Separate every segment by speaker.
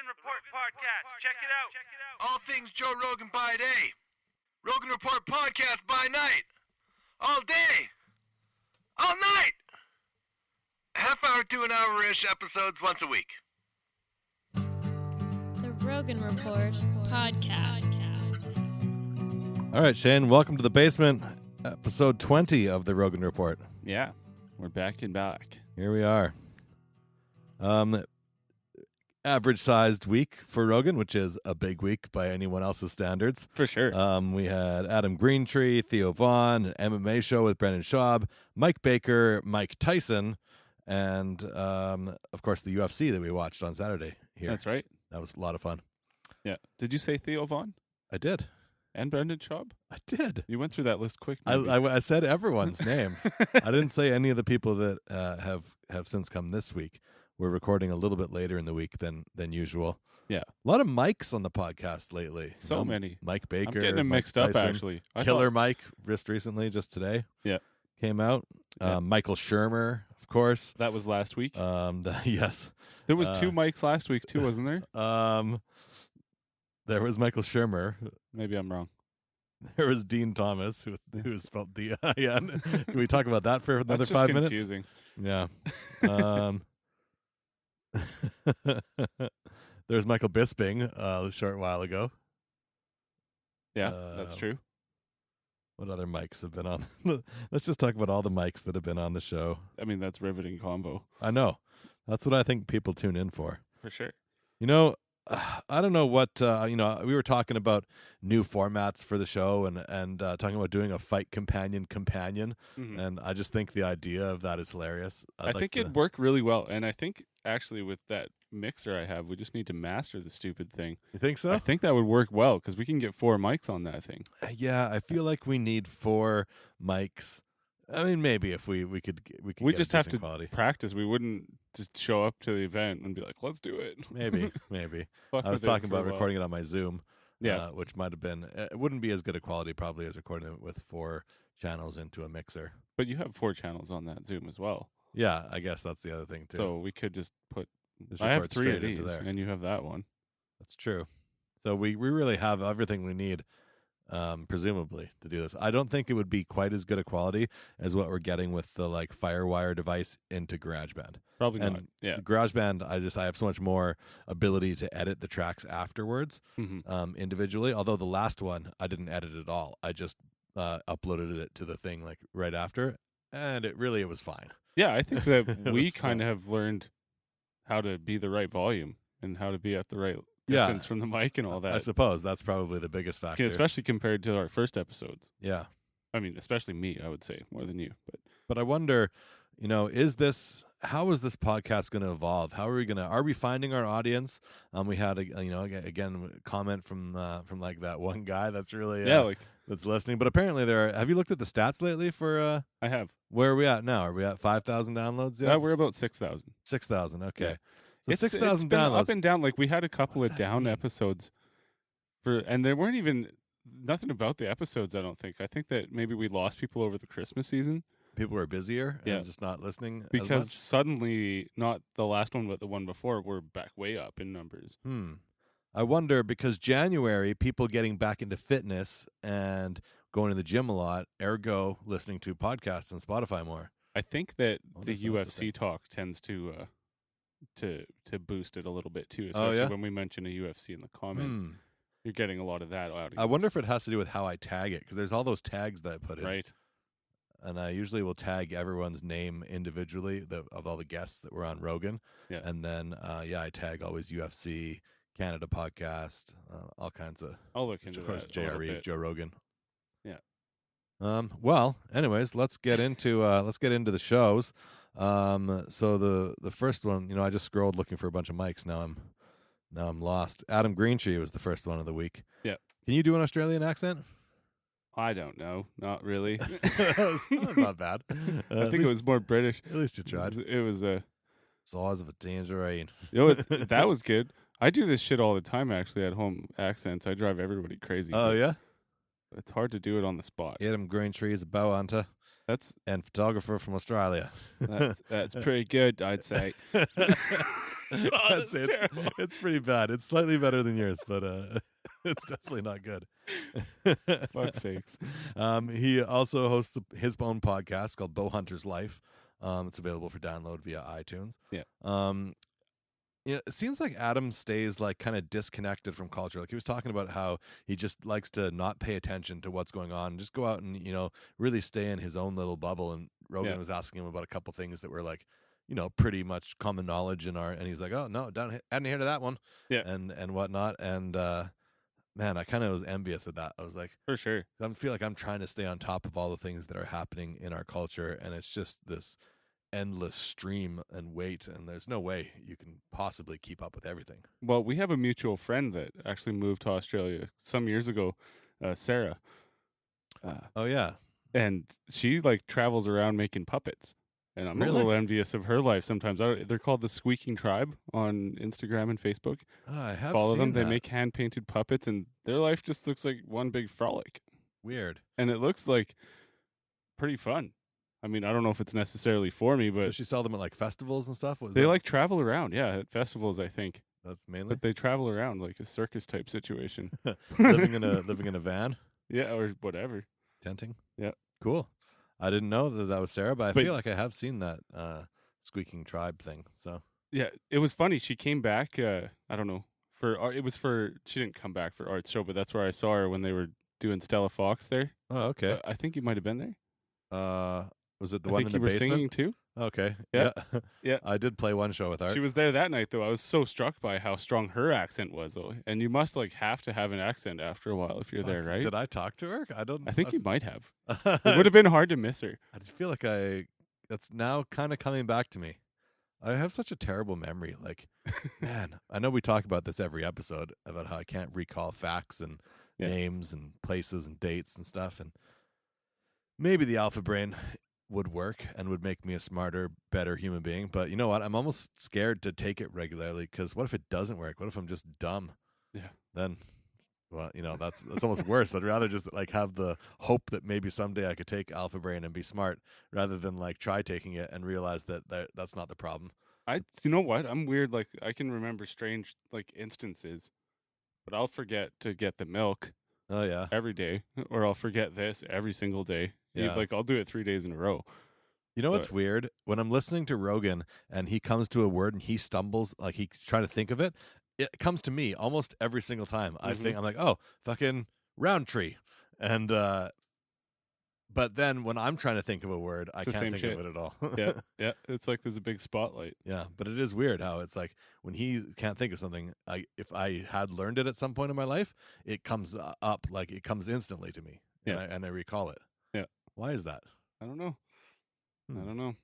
Speaker 1: Rogan Report podcast. Check it out.
Speaker 2: All things Joe Rogan by day. Rogan Report podcast by night. All day. All night. Half hour to an hour-ish episodes once a week.
Speaker 3: The Rogan Report podcast.
Speaker 4: All right, Shane, welcome to the basement, episode 20 of the Rogan Report.
Speaker 5: Yeah, we're back and back.
Speaker 4: Here we are. Average-sized week for Rogan, which is a big week by anyone else's standards.
Speaker 5: For sure.
Speaker 4: We had Adam Greentree, Theo Vaughn, an MMA show with Brendan Schaub, Mike Baker, Mike Tyson, and, of course, the UFC that we watched on Saturday here.
Speaker 5: That's right.
Speaker 4: That was a lot of fun.
Speaker 5: Yeah. Did you say Theo Vaughn?
Speaker 4: I did.
Speaker 5: And Brendan Schaub?
Speaker 4: I did.
Speaker 5: You went through that list quick.
Speaker 4: I said everyone's names. I didn't say any of the people that have since come this week. We're recording a little bit later in the week than usual.
Speaker 5: Yeah.
Speaker 4: A lot of Mics on the podcast lately.
Speaker 5: So many.
Speaker 4: Mike Baker.
Speaker 5: I'm getting them
Speaker 4: Mike
Speaker 5: mixed up,
Speaker 4: Tyson,
Speaker 5: actually.
Speaker 4: Killer Mike, just recently, just today.
Speaker 5: Yeah.
Speaker 4: Came out.
Speaker 5: Yeah.
Speaker 4: Michael Shermer, of course.
Speaker 5: That was last week.
Speaker 4: Yes.
Speaker 5: There was two Mikes last week, too, wasn't there?
Speaker 4: There was Michael Shermer.
Speaker 5: Maybe I'm wrong.
Speaker 4: There was Dean Thomas, who is spelled D-I-N. Can we talk about that for another
Speaker 5: That's
Speaker 4: 5
Speaker 5: just
Speaker 4: minutes?
Speaker 5: confusing.
Speaker 4: Yeah. There's Michael Bisping a short while ago.
Speaker 5: Yeah, that's true.
Speaker 4: What other mics have been on? Let's just talk about all the mics that have been on the show.
Speaker 5: I mean, that's riveting combo.
Speaker 4: I know. That's what I think people tune in for.
Speaker 5: For sure.
Speaker 4: You know, I don't know what, we were talking about new formats for the show and talking about doing a fight companion.
Speaker 5: Mm-hmm.
Speaker 4: And I just think the idea of that is hilarious.
Speaker 5: I think it'd work really well. And I think actually with that mixer I have, we just need to master the stupid thing.
Speaker 4: You think so?
Speaker 5: I think that would work well because we can get 4 mics on that thing.
Speaker 4: Yeah, I feel like we need 4 mics. I mean, maybe if we could get
Speaker 5: just have to
Speaker 4: quality.
Speaker 5: Practice. We wouldn't just show up to the event and be like, let's do it.
Speaker 4: Maybe. I was talking about recording it on my Zoom, which might have been, it wouldn't be as good a quality probably as recording it with 4 channels into a mixer.
Speaker 5: But you have 4 channels on that Zoom as well.
Speaker 4: Yeah, I guess that's the other thing too.
Speaker 5: So we could just put,
Speaker 4: just
Speaker 5: I have
Speaker 4: record
Speaker 5: 3
Speaker 4: straight
Speaker 5: of these
Speaker 4: into there.
Speaker 5: and you have that one.
Speaker 4: That's true. So we really have everything we need. Presumably to do this. I don't think it would be quite as good a quality as what we're getting with the FireWire device into GarageBand.
Speaker 5: Probably
Speaker 4: and
Speaker 5: not. Yeah.
Speaker 4: GarageBand, I have so much more ability to edit the tracks afterwards, individually. Although the last one I didn't edit at all. I just uploaded it to the thing right after, and it was fine.
Speaker 5: Yeah, I think that we kind of have learned how to be the right volume and how to be at the right distance from the mic and all that.
Speaker 4: I suppose that's probably the biggest factor.
Speaker 5: Especially compared to our first episodes.
Speaker 4: Yeah.
Speaker 5: I mean, especially me, I would say, more than you.
Speaker 4: But I wonder, how is this podcast going to evolve? How are we finding our audience? We had a comment from that one guy that's really that's listening. But apparently have you looked at the stats lately for
Speaker 5: I have.
Speaker 4: Where are we at now? Are we at 5,000 downloads yet?
Speaker 5: Yeah, we're about 6,000.
Speaker 4: 6,000, okay.
Speaker 5: Yeah.
Speaker 4: So 6,000 downloads.
Speaker 5: Up and down. We had a couple of down episodes and there weren't even nothing about the episodes, I don't think. I think that maybe we lost people over the Christmas season.
Speaker 4: People were busier and just not listening
Speaker 5: because
Speaker 4: as much?
Speaker 5: Suddenly, not the last one, but the one before, we're back way up in numbers.
Speaker 4: I wonder, because January, people getting back into fitness and going to the gym a lot, ergo listening to podcasts and Spotify more.
Speaker 5: I think that the UFC talk tends to boost it a little bit too, especially when we mention a UFC in the comments. You're getting a lot of that audience.
Speaker 4: I wonder if it has to do with how I tag it, because there's all those tags that I put in.
Speaker 5: Right.
Speaker 4: And I usually will tag everyone's name individually of all the guests that were on Rogan.
Speaker 5: Yeah. And
Speaker 4: then, I tag always UFC, Canada podcast, all kinds of.
Speaker 5: I'll look into
Speaker 4: of course,
Speaker 5: that.
Speaker 4: JRE, Joe Rogan.
Speaker 5: Yeah.
Speaker 4: Well, anyways, let's get into the shows. So the first one, I just scrolled looking for a bunch of mics. Now I'm lost. Adam Greentree was the first one of the week.
Speaker 5: Yeah.
Speaker 4: Can you do an Australian accent?
Speaker 5: I don't know. Not really.
Speaker 4: It's not bad.
Speaker 5: I think it was more British.
Speaker 4: At least you tried.
Speaker 5: It was a
Speaker 4: size of a tangerine.
Speaker 5: That was good. I do this shit all the time, actually, at home accents. I drive everybody crazy.
Speaker 4: Oh, yeah?
Speaker 5: It's hard to do it on the spot.
Speaker 4: Adam Greentree is a bow hunter. and photographer from Australia.
Speaker 5: That's pretty good, I'd say.
Speaker 4: It's pretty bad. It's slightly better than yours, but it's definitely not good.
Speaker 5: Fuck's sakes.
Speaker 4: He also hosts his own podcast called Bowhunter's Life. It's available for download via iTunes.
Speaker 5: Yeah.
Speaker 4: It seems like Adam stays like kind of disconnected from culture. Like he was talking about how he just likes to not pay attention to what's going on, and just go out and really stay in his own little bubble. And Rogan was asking him about a couple things that were like, pretty much common knowledge and he's like, oh no, hadn't heard of that one, and whatnot. And man, I kind of was envious of that. I was like,
Speaker 5: for sure,
Speaker 4: I feel like I'm trying to stay on top of all the things that are happening in our culture, and it's just this endless stream and weight, and there's no way you can possibly keep up with everything.
Speaker 5: Well, we have a mutual friend that actually moved to Australia some years ago, Sarah.
Speaker 4: Oh yeah,
Speaker 5: and she like travels around making puppets, and I'm
Speaker 4: Really?
Speaker 5: a little envious of her life sometimes. They're called the Squeaking Tribe on Instagram and Facebook.
Speaker 4: I have
Speaker 5: Follow
Speaker 4: seen
Speaker 5: them. They
Speaker 4: that.
Speaker 5: make hand painted puppets, and their life just looks like one big frolic.
Speaker 4: Weird.
Speaker 5: And it looks like pretty fun. I mean, I don't know if it's necessarily for me, but
Speaker 4: Does she sell them at like festivals and stuff?
Speaker 5: they like travel around. Yeah, at festivals, I think.
Speaker 4: that's mainly
Speaker 5: But they travel around like a circus type situation.
Speaker 4: living in a van,
Speaker 5: Yeah, or whatever.
Speaker 4: tenting.
Speaker 5: Yeah.
Speaker 4: Cool. I didn't know that was Sarah, but I
Speaker 5: But-
Speaker 4: feel like I have seen that Squeaking Tribe thing. So
Speaker 5: Yeah, it was funny. She came back. I don't know for art. It was for she didn't come back for art show, but that's where I saw her when they were doing Stella Fox there.
Speaker 4: oh okay.
Speaker 5: I think you might have been there.
Speaker 4: Was it the
Speaker 5: I
Speaker 4: one
Speaker 5: think
Speaker 4: in the
Speaker 5: you were
Speaker 4: basement?
Speaker 5: singing too.
Speaker 4: Okay.
Speaker 5: Yeah. Yeah.
Speaker 4: I did play one show with Art.
Speaker 5: She was there that night, though. I was so struck by how strong her accent was, though. And you must have to have an accent after a while if you're there, right?
Speaker 4: Did I talk to her? I
Speaker 5: think you might have. It
Speaker 4: I
Speaker 5: would have been hard to miss her.
Speaker 4: just feel like that's now kind of coming back to me. I have such a terrible memory. Like, man, I know we talk about this every episode about how I can't recall facts and names and places and dates and stuff. And maybe the alpha brain would work and would make me a smarter, better human being. But you know what? I'm almost scared to take it regularly because what if it doesn't work? What if I'm just dumb?
Speaker 5: Yeah.
Speaker 4: Then, well, that's almost worse. I'd rather just like have the hope that maybe someday I could take alpha brain and be smart rather than like try taking it and realize that that's not the problem.
Speaker 5: You know what? I'm weird. Like, I can remember strange, like, instances, but I'll forget to get the milk
Speaker 4: Oh yeah.
Speaker 5: every day, or I'll forget this every single day.
Speaker 4: Yeah.
Speaker 5: Like, I'll do it 3 days in a row.
Speaker 4: You know what's weird? When I'm listening to Rogan and he comes to a word and he stumbles, like he's trying to think of it, it comes to me almost every single time. I think I'm like, oh, fucking Roundtree. And but then when I'm trying to think of a word, I
Speaker 5: It's the
Speaker 4: can't
Speaker 5: same
Speaker 4: think
Speaker 5: shit.
Speaker 4: of it at all.
Speaker 5: Yeah. It's like there's a big spotlight.
Speaker 4: Yeah, but it is weird how it's like when he can't think of something, if I had learned it at some point in my life, it comes up, like it comes instantly to me.
Speaker 5: Yeah.
Speaker 4: And I recall it.
Speaker 5: Yeah.
Speaker 4: Why is that?
Speaker 5: I don't know.
Speaker 4: Hmm.
Speaker 5: I don't know.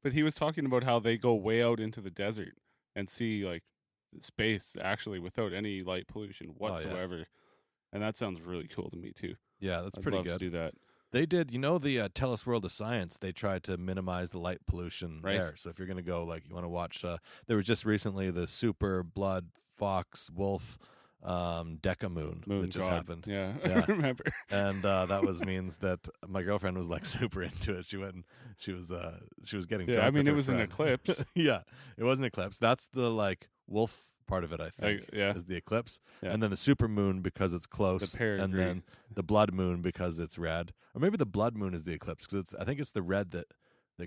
Speaker 5: But he was talking about how they go way out into the desert and see like space actually without any light pollution whatsoever. And that sounds really cool to me too.
Speaker 4: Yeah, that's
Speaker 5: I'd
Speaker 4: pretty
Speaker 5: love
Speaker 4: good.
Speaker 5: to do that.
Speaker 4: They did, the Tell Us World of Science, they tried to minimize the light pollution
Speaker 5: Right.
Speaker 4: there. So if you're going to go, like, you want to watch, there was just recently the Super Blood Fox Wolf Deca Moon that just
Speaker 5: God.
Speaker 4: happened.
Speaker 5: Yeah,
Speaker 4: Yeah.
Speaker 5: I remember.
Speaker 4: And that means that my girlfriend was like super into it. She went and she was getting
Speaker 5: Yeah,
Speaker 4: drunk
Speaker 5: I mean,
Speaker 4: with
Speaker 5: it
Speaker 4: her
Speaker 5: was an
Speaker 4: friend.
Speaker 5: eclipse.
Speaker 4: Yeah, it was an eclipse. That's the like wolf part of it, I think.
Speaker 5: Yeah.
Speaker 4: Is the eclipse.
Speaker 5: Yeah.
Speaker 4: And then the super moon because it's close.
Speaker 5: The peregrine.
Speaker 4: And then the blood moon because it's red. Or maybe the blood moon is the eclipse because I think it's the red that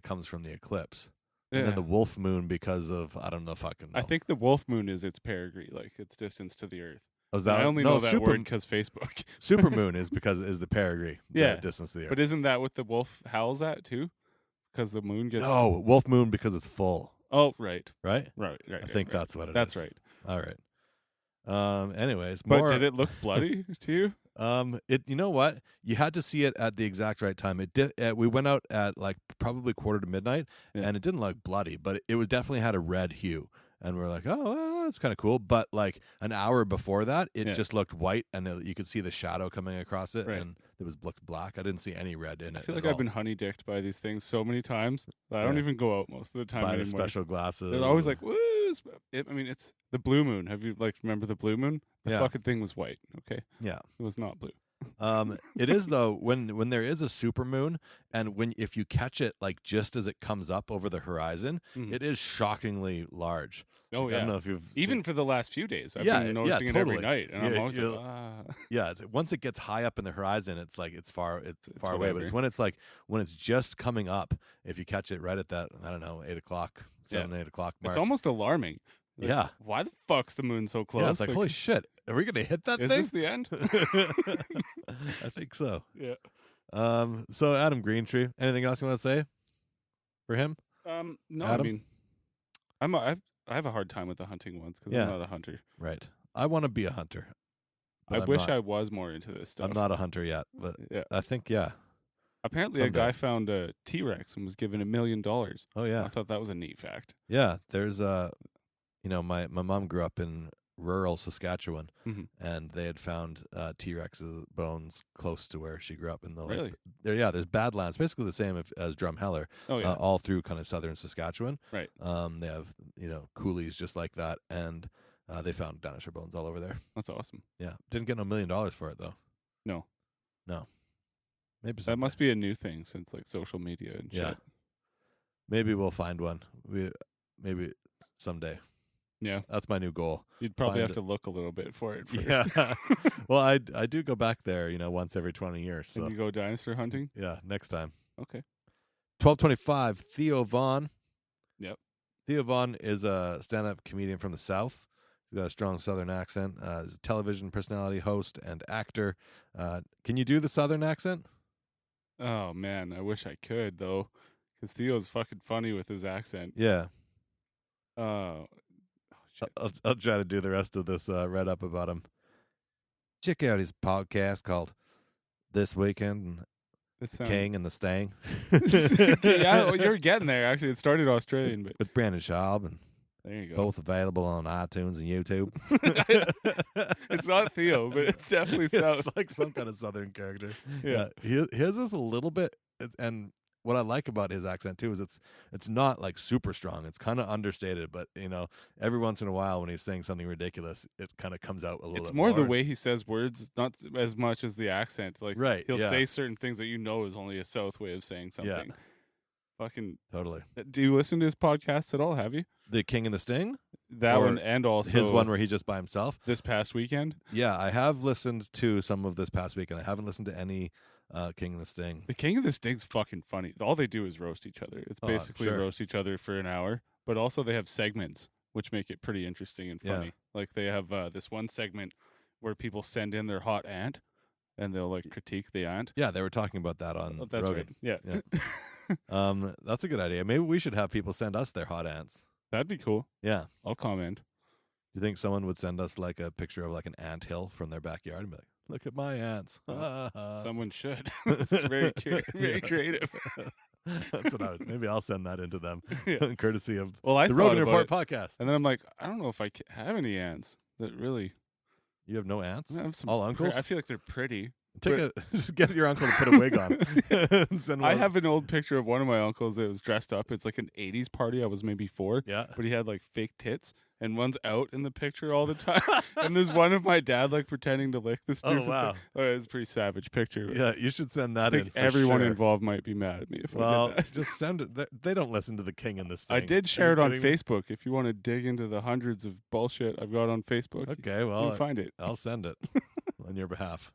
Speaker 4: comes from the eclipse. And then the wolf moon because of I don't know fucking know.
Speaker 5: I think the wolf moon is its perigee, like its distance to the Earth.
Speaker 4: Was
Speaker 5: I only know that
Speaker 4: super,
Speaker 5: word because Facebook.
Speaker 4: super moon is the perigee.
Speaker 5: Yeah.
Speaker 4: The distance to the Earth.
Speaker 5: But isn't that what the wolf howls at too? Because the moon gets.
Speaker 4: No, wolf moon because it's full.
Speaker 5: Oh, right.
Speaker 4: Right?
Speaker 5: Right.
Speaker 4: I think that's what it is.
Speaker 5: That's right.
Speaker 4: All right. Anyways,
Speaker 5: But
Speaker 4: more.
Speaker 5: did it look bloody to you?
Speaker 4: It. You know what? You had to see it at the exact right time. It did. We went out at like probably 1:45,
Speaker 5: Yeah.
Speaker 4: and it didn't look bloody, but it was definitely had a red hue. And we're like, oh, that's kind of cool. But like an hour before that, it
Speaker 5: Yeah.
Speaker 4: just looked white, and you could see the shadow coming across it,
Speaker 5: Right.
Speaker 4: and it was looked black. I didn't see any red in it.
Speaker 5: I feel
Speaker 4: at
Speaker 5: like I've
Speaker 4: all.
Speaker 5: been honey-dicked by these things so many times that I don't
Speaker 4: Yeah.
Speaker 5: even go out most of the time
Speaker 4: Buy the
Speaker 5: anymore.
Speaker 4: special glasses.
Speaker 5: They're always like, woo! I mean, it's the blue moon. Have you remember the blue moon? The
Speaker 4: Yeah.
Speaker 5: fucking thing was white. Okay,
Speaker 4: yeah.
Speaker 5: it was not blue.
Speaker 4: It is though when there is a supermoon, and if you catch it like just as it comes up over the horizon,
Speaker 5: Mhm.
Speaker 4: it is shockingly large.
Speaker 5: Oh
Speaker 4: I
Speaker 5: yeah.
Speaker 4: don't know if you've
Speaker 5: Even
Speaker 4: seen,
Speaker 5: for the last few days, I've
Speaker 4: Yeah,
Speaker 5: been noticing it every
Speaker 4: totally.
Speaker 5: night, and I'm
Speaker 4: Yeah,
Speaker 5: always
Speaker 4: you'll-
Speaker 5: like,
Speaker 4: yeah. Once it gets high up in the horizon, it's like it's far away. But
Speaker 5: whatever.
Speaker 4: it's when it's just coming up. If you catch it right at that, I don't know, 8 o'clock, 8 o'clock mark.
Speaker 5: It's almost alarming. Like,
Speaker 4: Yeah.
Speaker 5: Why the fuck's the moon so close?
Speaker 4: Yeah, it's like holy shit, are we gonna hit that
Speaker 5: is
Speaker 4: thing?
Speaker 5: this the end?
Speaker 4: I think so.
Speaker 5: Yeah.
Speaker 4: So Adam Greentree, anything else you want to say for him?
Speaker 5: No,
Speaker 4: Adam?
Speaker 5: I mean, I have a hard time with the hunting ones because
Speaker 4: Yeah.
Speaker 5: I'm not a hunter.
Speaker 4: Right. I want to be a hunter. but
Speaker 5: I
Speaker 4: I'm
Speaker 5: wish
Speaker 4: not.
Speaker 5: I was more into this stuff.
Speaker 4: I'm not a hunter yet, but
Speaker 5: Yeah.
Speaker 4: I think yeah.
Speaker 5: Apparently,
Speaker 4: someday.
Speaker 5: a guy found a T-Rex and was given $1 million.
Speaker 4: Oh yeah.
Speaker 5: I thought that was a neat fact.
Speaker 4: Yeah, there's my mom grew up in rural Saskatchewan,
Speaker 5: Mhm.
Speaker 4: and they had found T-Rex's bones close to where she grew up in the
Speaker 5: Really?
Speaker 4: There's badlands, basically the same as Drumheller,
Speaker 5: Oh yeah.
Speaker 4: all through kind of southern Saskatchewan.
Speaker 5: Right.
Speaker 4: They have coulees just like that, and they found dinosaur bones all over there.
Speaker 5: That's awesome.
Speaker 4: Yeah, didn't get $1 million for it though.
Speaker 5: No.
Speaker 4: Maybe
Speaker 5: That
Speaker 4: someday.
Speaker 5: must be a new thing since like social media and
Speaker 4: Yeah.
Speaker 5: shit.
Speaker 4: Maybe we'll find one. Maybe someday.
Speaker 5: Yeah.
Speaker 4: That's my new goal.
Speaker 5: You'd probably
Speaker 4: Find
Speaker 5: have to look a little bit for it first.
Speaker 4: Yeah. Well, I do go back there, once every 20 years. So
Speaker 5: And you go dinosaur hunting?
Speaker 4: yeah, next time.
Speaker 5: Okay.
Speaker 4: 1225, Theo Vaughn.
Speaker 5: Yep.
Speaker 4: Theo Vaughn is a stand-up comedian from the South. He's got a strong Southern accent. He's a television personality, host, and actor. Can you do the Southern accent?
Speaker 5: Oh man, I wish I could though, because Theo's fucking funny with his accent.
Speaker 4: Yeah.
Speaker 5: Oh, shit.
Speaker 4: I'll try to do the rest of this read up about him. Check out his podcast called This Weekend,
Speaker 5: This sounds-
Speaker 4: King and the Stang.
Speaker 5: yeah, well, you're getting there. Actually, it started Australian, but
Speaker 4: With Brandon Schaub, and
Speaker 5: there you go.
Speaker 4: both available on iTunes and YouTube.
Speaker 5: It's not Theo, but it's definitely South.
Speaker 4: It's like some kind of Southern character.
Speaker 5: Yeah.
Speaker 4: His is a little bit, and what I like about his accent too is it's not like super strong. It's kind of understated, but every once in a while when he's saying something ridiculous, it kind of comes out a little.
Speaker 5: It's
Speaker 4: bit
Speaker 5: more the way he says words, not as much as the accent. Like,
Speaker 4: Right,
Speaker 5: he'll
Speaker 4: yeah.
Speaker 5: say certain things that is only a South way of saying
Speaker 4: Yeah.
Speaker 5: something. Fucking.
Speaker 4: Totally.
Speaker 5: Do you listen to his podcast at all? Have you?
Speaker 4: The King and the Sting,
Speaker 5: That
Speaker 4: Or
Speaker 5: one, and also
Speaker 4: his one where he's just by himself.
Speaker 5: this past weekend.
Speaker 4: Yeah, I have listened to some of this past week, and I haven't listened to any King and the Sting.
Speaker 5: The King of the Sting's fucking funny. All they do is roast each other. It's
Speaker 4: Oh,
Speaker 5: basically
Speaker 4: sure.
Speaker 5: roast each other for an hour, but also they have segments which make it pretty interesting and
Speaker 4: Yeah.
Speaker 5: funny. Like they have this one segment where people send in their hot aunt, and they'll like critique the aunt.
Speaker 4: Yeah, they were talking about that on
Speaker 5: Oh, that's
Speaker 4: Rogan.
Speaker 5: right. Yeah.
Speaker 4: That's a good idea. Maybe we should have people send us their hot ants.
Speaker 5: That'd be cool.
Speaker 4: Yeah.
Speaker 5: I'll comment.
Speaker 4: Do you think someone would send us like a picture of like an ant hill from their backyard and be like, "Look at my ants"?
Speaker 5: Someone should. It's very
Speaker 4: Yeah.
Speaker 5: creative.
Speaker 4: That's what I would. Maybe I'll send that into them,
Speaker 5: Yeah.
Speaker 4: courtesy of
Speaker 5: Well, I
Speaker 4: the
Speaker 5: thought
Speaker 4: Rogan
Speaker 5: about
Speaker 4: Report
Speaker 5: it,
Speaker 4: podcast.
Speaker 5: and then I'm like, I don't know if I have any aunts that really.
Speaker 4: You have no ants?
Speaker 5: I have some
Speaker 4: All uncles?
Speaker 5: I feel like they're pretty.
Speaker 4: Just get your uncle to put a wig on. And send
Speaker 5: I
Speaker 4: one.
Speaker 5: have an old picture of one of my uncles that was dressed up. It's like an 80s party. I was maybe 4.
Speaker 4: Yeah.
Speaker 5: But he had like fake tits, and one's out in the picture all the time. And there's one of my dad like pretending to lick the stupid
Speaker 4: wow.
Speaker 5: thing. Oh, it's a pretty savage picture.
Speaker 4: Yeah, you should send that
Speaker 5: I
Speaker 4: in.
Speaker 5: think
Speaker 4: For
Speaker 5: everyone
Speaker 4: sure.
Speaker 5: involved might be mad at me if I
Speaker 4: Well,
Speaker 5: did that.
Speaker 4: just send it. They don't listen to the King and the Sting.
Speaker 5: I did
Speaker 4: Are
Speaker 5: share
Speaker 4: you
Speaker 5: it on
Speaker 4: kidding me?
Speaker 5: Facebook. If you want to dig into the hundreds of bullshit I've got on Facebook,
Speaker 4: Okay,
Speaker 5: you
Speaker 4: well,
Speaker 5: can find it.
Speaker 4: I'll send it on your behalf.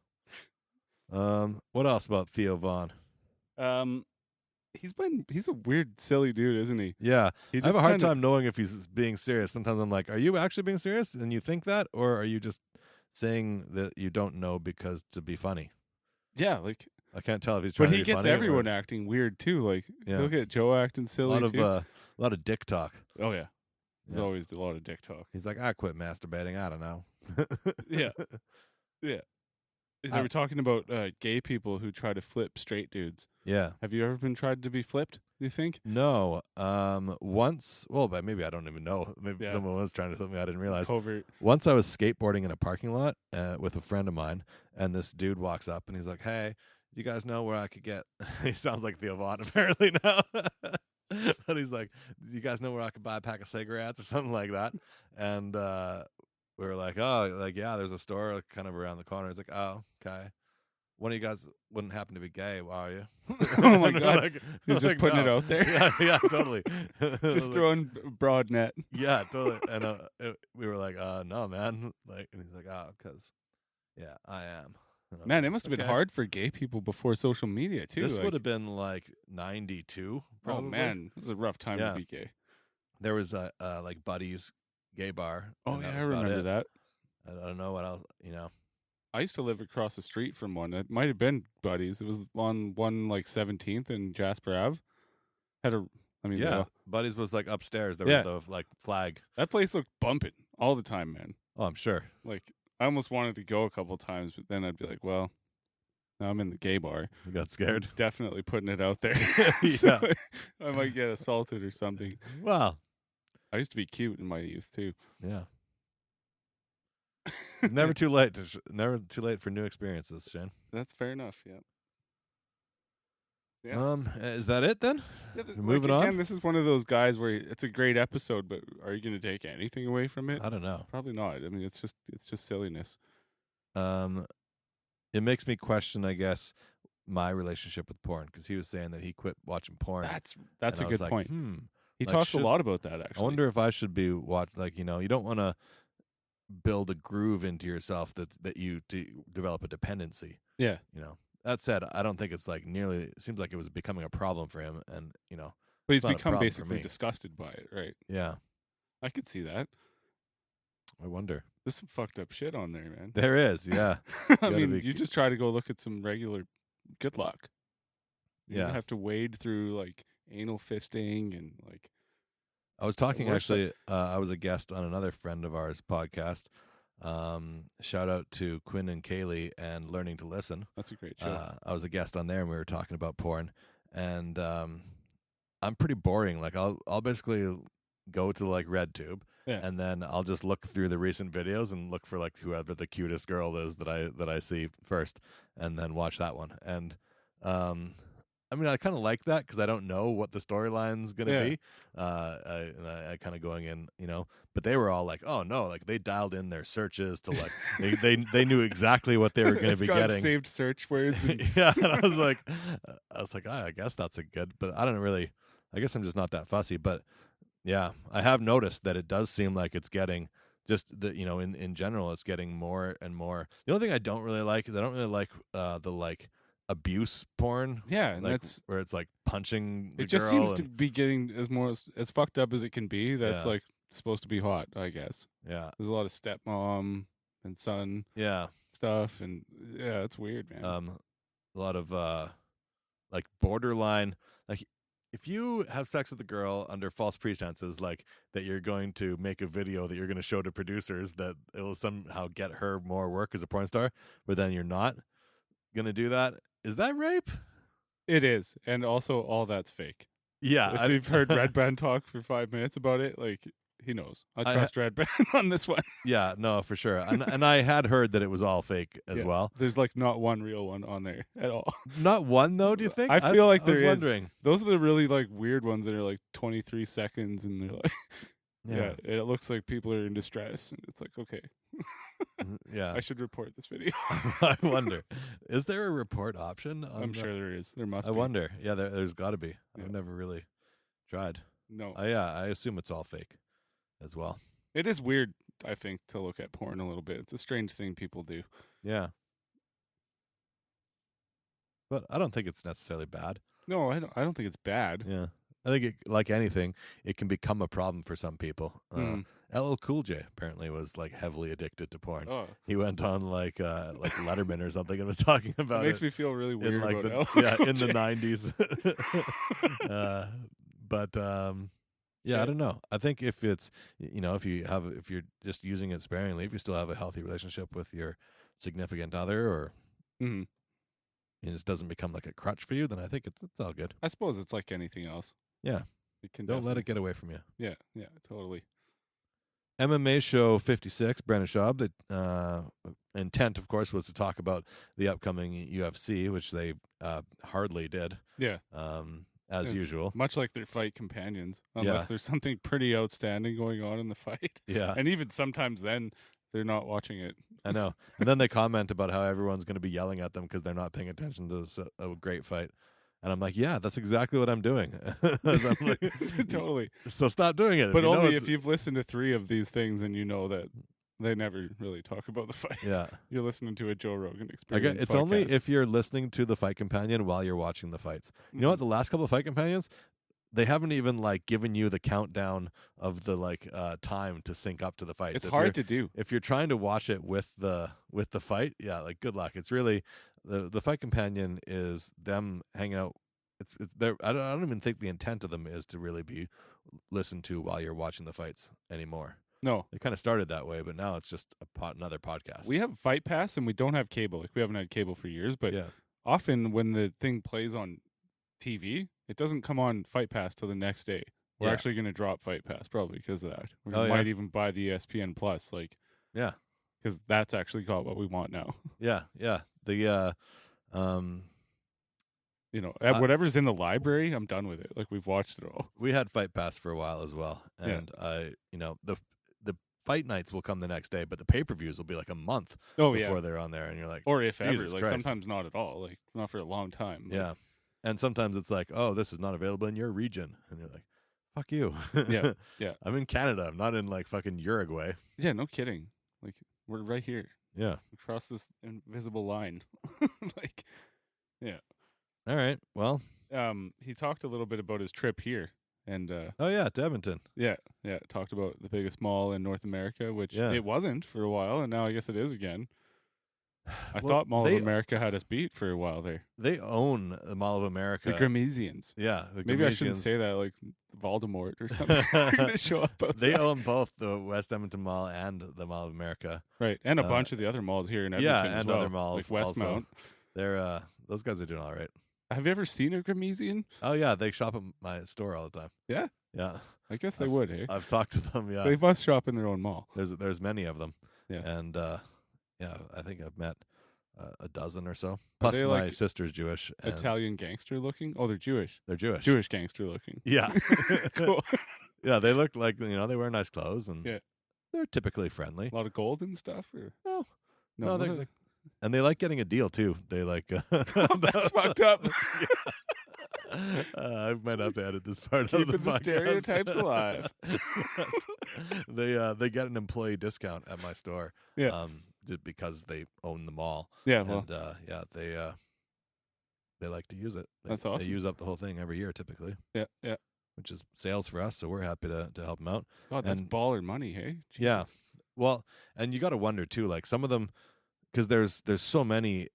Speaker 4: What else about Theo Vaughn?
Speaker 5: He's a weird, silly dude, isn't he?
Speaker 4: Yeah,
Speaker 5: He
Speaker 4: I have a
Speaker 5: just
Speaker 4: hard
Speaker 5: kinda-
Speaker 4: time knowing if he's being serious. Sometimes I'm like, are you actually being serious and you think that, or are you just saying that you don't know because to be funny?
Speaker 5: Yeah, like,
Speaker 4: I can't tell if he's trying
Speaker 5: but
Speaker 4: to
Speaker 5: he
Speaker 4: be
Speaker 5: gets
Speaker 4: funny or-
Speaker 5: everyone acting weird too. Like,
Speaker 4: Yeah.
Speaker 5: look at Joe acting
Speaker 4: a
Speaker 5: silly too.
Speaker 4: lot of dick talk.
Speaker 5: Oh yeah, there's
Speaker 4: Yeah.
Speaker 5: always a lot of dick talk.
Speaker 4: He's like, I quit masturbating. I don't know.
Speaker 5: Yeah. Yeah. They were talking about gay people who try to flip straight dudes.
Speaker 4: Yeah.
Speaker 5: Have you ever been tried to be flipped? Do you think?
Speaker 4: No. Once. Well, but maybe I don't even know. Maybe
Speaker 5: Yeah.
Speaker 4: someone was trying to flip me. I didn't realize.
Speaker 5: Covert.
Speaker 4: Once I was skateboarding in a parking lot with a friend of mine, and this dude walks up and he's like, "Hey, do you guys know where I could get?" He sounds like Theo Vaughn apparently now, but he's like, "Do you guys know where I could buy a pack of cigarettes or something like that?" And we were like, "Oh, like yeah, there's a store kind of around the corner." He's like, "Oh, okay." one of you guys wouldn't happen to be gay, are you?
Speaker 5: Oh my God.
Speaker 4: Like,
Speaker 5: He's just putting it out there.
Speaker 4: Yeah, totally.
Speaker 5: Just throwing broad net.
Speaker 4: Yeah, totally. And we were like, no, man. Like, and he's like, because, yeah, I am.
Speaker 5: Man,
Speaker 4: like,
Speaker 5: it must have been hard for gay people before social media too.
Speaker 4: This would have been like 92. Probably.
Speaker 5: Oh man, it was a rough time to be gay.
Speaker 4: There was a like Buddy's gay bar.
Speaker 5: Oh yeah, I remember that.
Speaker 4: I don't know what else.
Speaker 5: I used to live across the street from one. It might have been Buddy's. It was on one like 17th and Jasper Ave.
Speaker 4: Buddy's was like upstairs. There was the like flag.
Speaker 5: That place looked bumping all the time, man.
Speaker 4: Oh, I'm sure.
Speaker 5: Like I almost wanted to go a couple times, but then I'd be like, well, now I'm in the gay bar.
Speaker 4: You got scared?
Speaker 5: Definitely putting it out there.
Speaker 4: Yeah.
Speaker 5: I might get assaulted or something.
Speaker 4: Well,
Speaker 5: I used to be cute in my youth too.
Speaker 4: Yeah. Never too late for new experiences, Shane.
Speaker 5: That's fair enough. Yeah.
Speaker 4: Is that it then?
Speaker 5: Yeah,
Speaker 4: Moving on.
Speaker 5: Again, this is one of those guys where it's a great episode, but are you going to take anything away from it?
Speaker 4: I don't know.
Speaker 5: Probably not. I mean, it's just silliness.
Speaker 4: It makes me question, I guess, my relationship with porn, because he was saying that he quit watching porn.
Speaker 5: That's a good point. He
Speaker 4: like,
Speaker 5: talked a lot about that, actually.
Speaker 4: I wonder if I should be you don't want to build a groove into yourself that you develop a dependency.
Speaker 5: Yeah.
Speaker 4: That said, I don't think it's like nearly. It seems like it was becoming a problem for him, and
Speaker 5: But he's become basically disgusted by it, right?
Speaker 4: Yeah.
Speaker 5: I could see that.
Speaker 4: I wonder.
Speaker 5: There's some fucked up shit on there, man.
Speaker 4: There is, yeah.
Speaker 5: I mean, you just try to go look at some regular good luck. You don't have to wade through like anal fisting and like.
Speaker 4: I was talking actually. I was a guest on another friend of ours podcast. Shout out to Quinn and Kaylee and Learning to Listen.
Speaker 5: That's a great show.
Speaker 4: I was a guest on there, and we were talking about porn. And I'm pretty boring. Like I'll basically go to like RedTube, and then I'll just look through the recent videos and look for like whoever the cutest girl is that I see first, and then watch that one. And I mean, I kind of like that because I don't know what the storyline's gonna be. I kind of going in, but they were all like, "Oh no!" Like they dialed in their searches to like they knew exactly what they were going to be getting.
Speaker 5: Saved search words.
Speaker 4: Yeah, and I was like, I guess that's a good, but I don't really. I guess I'm just not that fussy. But yeah, I have noticed that it does seem like it's getting just the in general, it's getting more and more. The only thing I don't really like is I don't really like the like abuse porn.
Speaker 5: Yeah, and
Speaker 4: like,
Speaker 5: that's
Speaker 4: where it's like punching the
Speaker 5: it just
Speaker 4: girl
Speaker 5: seems to be getting as fucked up as it can be. That's like supposed to be hot, I guess.
Speaker 4: Yeah,
Speaker 5: there's a lot of stepmom and son stuff, and it's weird, man.
Speaker 4: A lot of like borderline, like if you have sex with a girl under false pretenses, like that you're going to make a video that you're going to show to producers that it will somehow get her more work as a porn star, but then you're not going to do that. Is that rape?
Speaker 5: It is. And also all that's fake.
Speaker 4: Yeah.
Speaker 5: If you've heard Red Band talk for 5 minutes about it, like he knows. I trust Red Band on this one.
Speaker 4: Yeah, no, for sure. And I had heard that it was all fake as well.
Speaker 5: There's like not one real one on there at all.
Speaker 4: Not one though, do you think?
Speaker 5: I feel like there is.
Speaker 4: Wondering.
Speaker 5: Those are the really like weird ones that are like 23 seconds and they're like it looks like people are in distress and it's like, okay.
Speaker 4: Yeah.
Speaker 5: I should report this video.
Speaker 4: I wonder. Is there a report option?
Speaker 5: I'm sure there is. There must be.
Speaker 4: I wonder. Yeah, there's got to be. I've never really tried.
Speaker 5: No.
Speaker 4: I assume it's all fake as well.
Speaker 5: It is weird, I think, to look at porn a little bit. It's a strange thing people do.
Speaker 4: Yeah. But I don't think it's necessarily bad.
Speaker 5: No, I don't think it's bad.
Speaker 4: Yeah. I think like anything, it can become a problem for some people. LL Cool J apparently was like heavily addicted to porn.
Speaker 5: Oh.
Speaker 4: He went on like Letterman or something and was talking about it.
Speaker 5: Makes me feel really weird
Speaker 4: in like
Speaker 5: about
Speaker 4: in the 90s. But I don't know. I think if it's if you're just using it sparingly, if you still have a healthy relationship with your significant other, or it just doesn't become like a crutch for you, then I think it's all good.
Speaker 5: I suppose it's like anything else.
Speaker 4: Yeah.
Speaker 5: Don't
Speaker 4: let it get away from you.
Speaker 5: Yeah, totally.
Speaker 4: MMA show 56, Brandon Schaub. The intent, of course, was to talk about the upcoming UFC, which they hardly did.
Speaker 5: Yeah.
Speaker 4: As usual.
Speaker 5: Much like their fight companions, unless there's something pretty outstanding going on in the fight.
Speaker 4: Yeah.
Speaker 5: And even sometimes then, They're not watching it.
Speaker 4: I know. And then they comment about how everyone's going to be yelling at them because they're not paying attention to a great fight. And I'm like, yeah, that's exactly what I'm doing. I'm like,
Speaker 5: Totally.
Speaker 4: So stop doing it.
Speaker 5: But only if you've listened to 3 of these things and you know that they never really talk about the fight.
Speaker 4: Yeah.
Speaker 5: You're listening to a Joe Rogan Experience
Speaker 4: It's
Speaker 5: podcast.
Speaker 4: only if you're listening to the Fight Companion while you're watching the fights. You know what? The last couple of Fight Companions, they haven't even like given you the countdown of the like time to sync up to the fights.
Speaker 5: It's hard to do.
Speaker 4: If you're trying to watch it with the fight, yeah, like good luck. It's really the Fight Companion is them hanging out. It's I don't even think the intent of them is to really be listened to while you're watching the fights anymore.
Speaker 5: No.
Speaker 4: It kind of started that way, but now it's just another podcast.
Speaker 5: We have Fight Pass and we don't have cable. Like we haven't had cable for years, but
Speaker 4: yeah.
Speaker 5: often when the thing plays on TV, it doesn't come on Fight Pass till the next day. We're actually going to drop Fight Pass probably because of that. We might even buy the ESPN Plus, like because that's actually got what we want now.
Speaker 4: Yeah. The
Speaker 5: whatever's in the library, I'm done with it. Like we've watched it all.
Speaker 4: We had Fight Pass for a while as well, and the fight nights will come the next day, but the pay-per-views will be like a month before they're on there, and you're like,
Speaker 5: or if ever,
Speaker 4: Jesus
Speaker 5: like
Speaker 4: Christ.
Speaker 5: Sometimes not at all, like not for a long time.
Speaker 4: Yeah, and sometimes it's like, oh, this is not available in your region, and you're like, fuck you.
Speaker 5: Yeah.
Speaker 4: I'm in Canada. I'm not in like fucking Uruguay.
Speaker 5: Yeah, no kidding. Like we're right here.
Speaker 4: Yeah,
Speaker 5: across this invisible line. Like, yeah.
Speaker 4: All right. Well,
Speaker 5: he talked a little bit about his trip here, and
Speaker 4: to Edmonton.
Speaker 5: Yeah, talked about the biggest mall in North America, which it wasn't for a while, and now I guess it is again. I thought Mall of America had us beat for a while there.
Speaker 4: They own the Mall of America.
Speaker 5: The Gramesians.
Speaker 4: Yeah.
Speaker 5: Maybe I shouldn't say that, like Voldemort or something. They're going to show up outside.
Speaker 4: They own both the West Edmonton Mall and the Mall of America.
Speaker 5: Right, and a bunch of the other malls here in Edmonton as
Speaker 4: and
Speaker 5: well,
Speaker 4: other malls
Speaker 5: like Westmount.
Speaker 4: Also. They're those guys are doing all right.
Speaker 5: Have you ever seen a Gramesian?
Speaker 4: Oh, yeah. They shop at my store all the time.
Speaker 5: Yeah?
Speaker 4: Yeah.
Speaker 5: I guess they would, eh?
Speaker 4: I've talked to them, yeah.
Speaker 5: They must shop in their own mall.
Speaker 4: There's many of them.
Speaker 5: Yeah.
Speaker 4: And, I think I've met a dozen or so. Plus, my
Speaker 5: like
Speaker 4: sister's Jewish.
Speaker 5: Italian gangster looking? Oh, they're Jewish.
Speaker 4: They're Jewish.
Speaker 5: Jewish gangster looking.
Speaker 4: Yeah.
Speaker 5: Cool.
Speaker 4: Yeah, they look like, they wear nice clothes, and they're typically friendly.
Speaker 5: A lot of gold and stuff? Or?
Speaker 4: No, and they like getting a deal, too. They like...
Speaker 5: That's fucked up.
Speaker 4: I might have to edit this part
Speaker 5: Keeping
Speaker 4: of the podcast.
Speaker 5: stereotypes alive.
Speaker 4: They get an employee discount at my store.
Speaker 5: Yeah.
Speaker 4: Just because they own the mall.
Speaker 5: Yeah. Well,
Speaker 4: and they like to use it.
Speaker 5: That's awesome.
Speaker 4: They use up the whole thing every year, typically.
Speaker 5: Yeah.
Speaker 4: Which is sales for us, so we're happy to help them out.
Speaker 5: God, that's baller money, hey? Jesus.
Speaker 4: Yeah. Well, and you got to wonder too, like some of them, because there's so many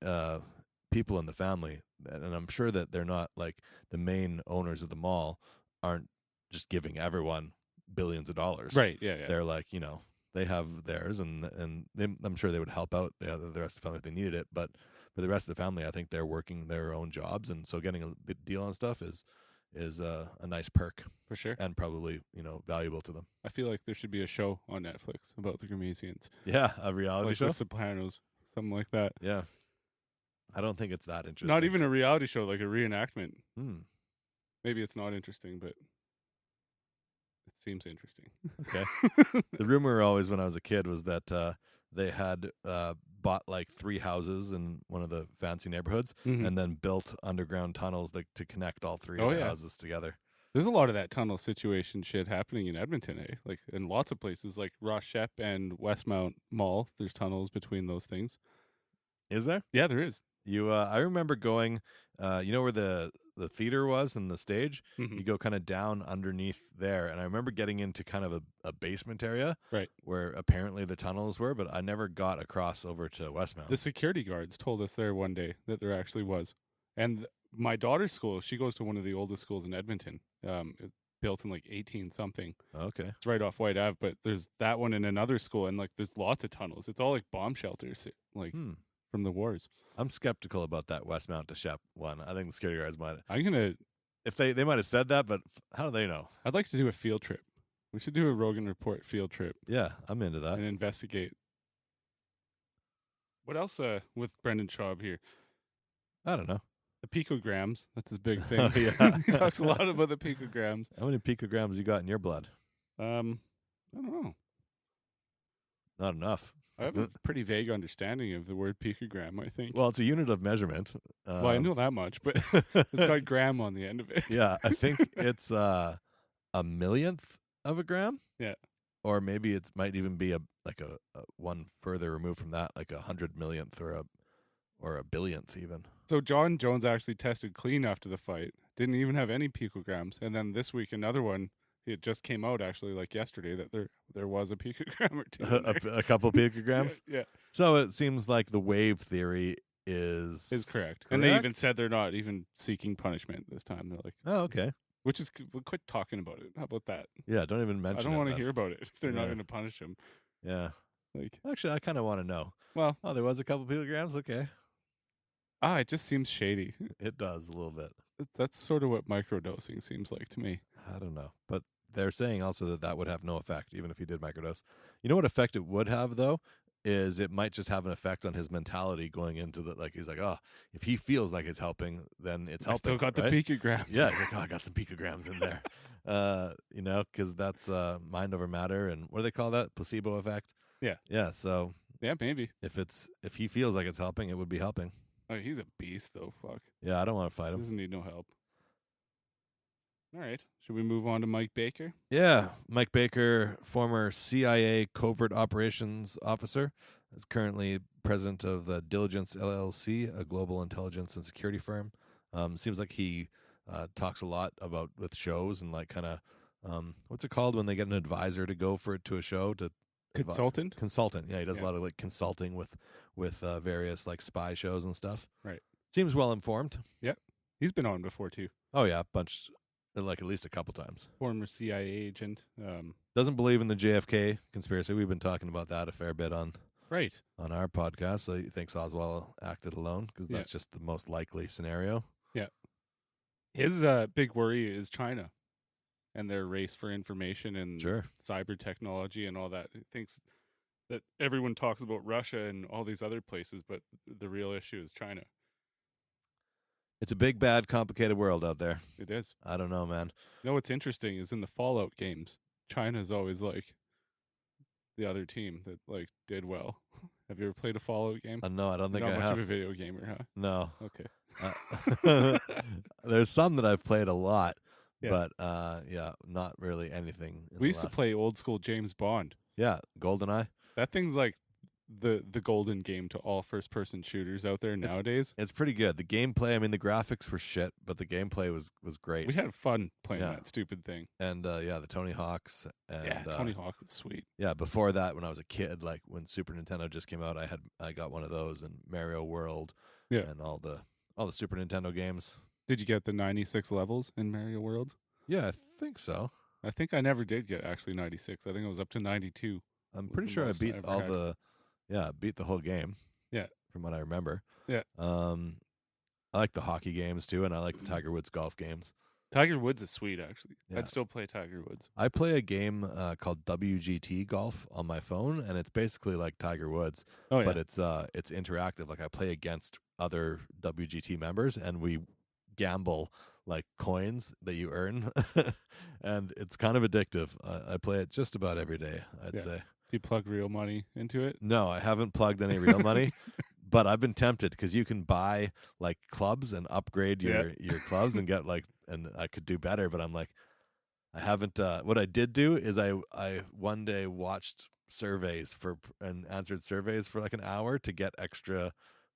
Speaker 4: people in the family, and I'm sure that they're not like the main owners of the mall aren't just giving everyone billions of dollars.
Speaker 5: Right. Yeah.
Speaker 4: They're like, they have theirs, and I'm sure they would help out the rest of the family if they needed it. But for the rest of the family, I think they're working their own jobs, and so getting a good deal on stuff is a nice perk
Speaker 5: for sure,
Speaker 4: and probably valuable to them.
Speaker 5: I feel like there should be a show on Netflix about the Gramesians.
Speaker 4: Yeah, a reality show,
Speaker 5: The Sopranos, something like that.
Speaker 4: Yeah, I don't think it's that interesting.
Speaker 5: Not even a reality show, like a reenactment. Maybe it's not interesting, but it seems interesting.
Speaker 4: Okay. The rumor always when I was a kid was that they had bought like 3 houses in one of the fancy neighborhoods and then built underground tunnels to connect all 3 of the houses together.
Speaker 5: There's a lot of that tunnel situation shit happening in Edmonton, eh? Like in lots of places, like Ross Shep and Westmount Mall. There's tunnels between those things.
Speaker 4: Is there?
Speaker 5: Yeah, there is.
Speaker 4: I remember going, where the theater was and the stage? You go kind of down underneath there. And I remember getting into kind of a basement area.
Speaker 5: Right.
Speaker 4: Where apparently the tunnels were, but I never got across over to Westmount.
Speaker 5: The security guards told us there one day that there actually was. And my daughter's school, she goes to one of the oldest schools in Edmonton. Built in like 18-something.
Speaker 4: Okay.
Speaker 5: It's right off White Ave, but there's that one in another school, and like there's lots of tunnels. It's all like bomb shelters, like from the wars.
Speaker 4: I'm skeptical about that Westmount to Shep one. I think the security guards might.
Speaker 5: If
Speaker 4: they might have said that, but how do they know?
Speaker 5: I'd like to do a field trip. We should do a Rogan Report field trip.
Speaker 4: Yeah, I'm into that.
Speaker 5: And investigate. What else with Brendan Schaub here?
Speaker 4: I don't know.
Speaker 5: The picograms. That's his big thing.
Speaker 4: Oh, yeah.
Speaker 5: He talks a lot about the picograms.
Speaker 4: How many picograms you got in your blood?
Speaker 5: I don't know.
Speaker 4: Not enough.
Speaker 5: I have a pretty vague understanding of the word picogram, I think.
Speaker 4: Well, it's a unit of measurement.
Speaker 5: Well, I know that much, but it's got gram on the end of it.
Speaker 4: Yeah, I think it's a millionth of a gram.
Speaker 5: Yeah.
Speaker 4: Or maybe it might even be a one further removed from that, like 100 millionth or a billionth even.
Speaker 5: So John Jones actually tested clean after the fight. Didn't even have any picograms. And then this week, another one. It just came out actually, like yesterday, that there was a picogram or two.
Speaker 4: a couple picograms.
Speaker 5: Yeah.
Speaker 4: So it seems like the wave theory is
Speaker 5: correct. And they even said they're not even seeking punishment this time. They're like,
Speaker 4: oh, okay.
Speaker 5: Which is, we'll quit talking about it. How about that?
Speaker 4: Yeah, don't even mention it.
Speaker 5: I don't want to hear about it if they're not going to punish him.
Speaker 4: Yeah.
Speaker 5: Like,
Speaker 4: actually, I kind of want to know.
Speaker 5: Well,
Speaker 4: there was a couple picograms. Okay.
Speaker 5: It just seems shady.
Speaker 4: It does a little bit.
Speaker 5: That's sort of what microdosing seems like to me.
Speaker 4: I don't know, but they're saying also that would have no effect, even if he did microdose. You know what effect it would have, though, is it might just have an effect on his mentality going into the, like, he's like, oh, if he feels like it's helping, then it's helping.
Speaker 5: Still got
Speaker 4: right?
Speaker 5: the picograms.
Speaker 4: Yeah, he's like, oh, I got some picograms in there. Because that's mind over matter, and what do they call that? Placebo effect.
Speaker 5: Yeah.
Speaker 4: Yeah. So
Speaker 5: yeah, maybe
Speaker 4: if he feels like it's helping, it would be helping.
Speaker 5: Oh, he's a beast, though. Fuck.
Speaker 4: Yeah, I don't want to fight him.
Speaker 5: Doesn't need no help. All right. Should we move on to Mike Baker?
Speaker 4: Yeah. Mike Baker, former CIA covert operations officer, is currently president of the Diligence LLC, a global intelligence and security firm. Seems like he talks a lot about with shows and like kind of what's it called when they get an advisor to go to a show to
Speaker 5: Consultant?
Speaker 4: Consultant. Yeah, he does a lot of like consulting with various like spy shows and stuff.
Speaker 5: Right.
Speaker 4: Seems well informed.
Speaker 5: Yep. He's been on before too.
Speaker 4: Oh yeah, like at least a couple times.
Speaker 5: Former CIA agent.
Speaker 4: Doesn't believe in the JFK conspiracy. We've been talking about that a fair bit on our podcast. So he thinks Oswald acted alone because that's just the most likely scenario.
Speaker 5: Yeah. His big worry is China and their race for information and cyber technology and all that. He thinks that everyone talks about Russia and all these other places, but the real issue is China.
Speaker 4: It's a big, bad, complicated world out there.
Speaker 5: It is.
Speaker 4: I don't know, man.
Speaker 5: You know what's interesting is in the Fallout games, China's always like the other team that like did well. Have you ever played a Fallout game?
Speaker 4: No, I don't think
Speaker 5: You're
Speaker 4: I
Speaker 5: not
Speaker 4: have.
Speaker 5: much of a video gamer, huh?
Speaker 4: No.
Speaker 5: Okay.
Speaker 4: There's some that I've played a lot, but not really anything.
Speaker 5: We used to play old school James Bond.
Speaker 4: Yeah, GoldenEye.
Speaker 5: That thing's like the golden game to all first person shooters out there nowadays.
Speaker 4: It's pretty good. The gameplay, I mean, the graphics were shit, but the gameplay was great.
Speaker 5: We had fun playing that stupid thing.
Speaker 4: And the Tony Hawks. And,
Speaker 5: Tony Hawk was sweet.
Speaker 4: Yeah, before that, when I was a kid, like when Super Nintendo just came out, I got one of those and Mario World.
Speaker 5: Yeah.
Speaker 4: And all the Super Nintendo games.
Speaker 5: Did you get the 96 levels in Mario World?
Speaker 4: Yeah, I think so.
Speaker 5: I think I never did get actually 96. I think it was up to 92.
Speaker 4: I'm pretty sure I beat beat the whole game.
Speaker 5: Yeah.
Speaker 4: From what I remember.
Speaker 5: Yeah.
Speaker 4: I like the hockey games too, and I like the Tiger Woods golf games.
Speaker 5: Tiger Woods is sweet, actually.
Speaker 4: Yeah.
Speaker 5: I'd still play Tiger Woods.
Speaker 4: I play a game called WGT Golf on my phone, and it's basically like Tiger Woods, but it's interactive. Like I play against other WGT members, and we gamble like coins that you earn, and it's kind of addictive. I play it just about every day, I'd say.
Speaker 5: Do you plug real money into it?
Speaker 4: No, I haven't plugged any real money, but I've been tempted because you can buy like clubs and upgrade your clubs and get like, and I could do better, but I'm like, I haven't. What I did do is I one day watched surveys and answered surveys for like an hour to get extra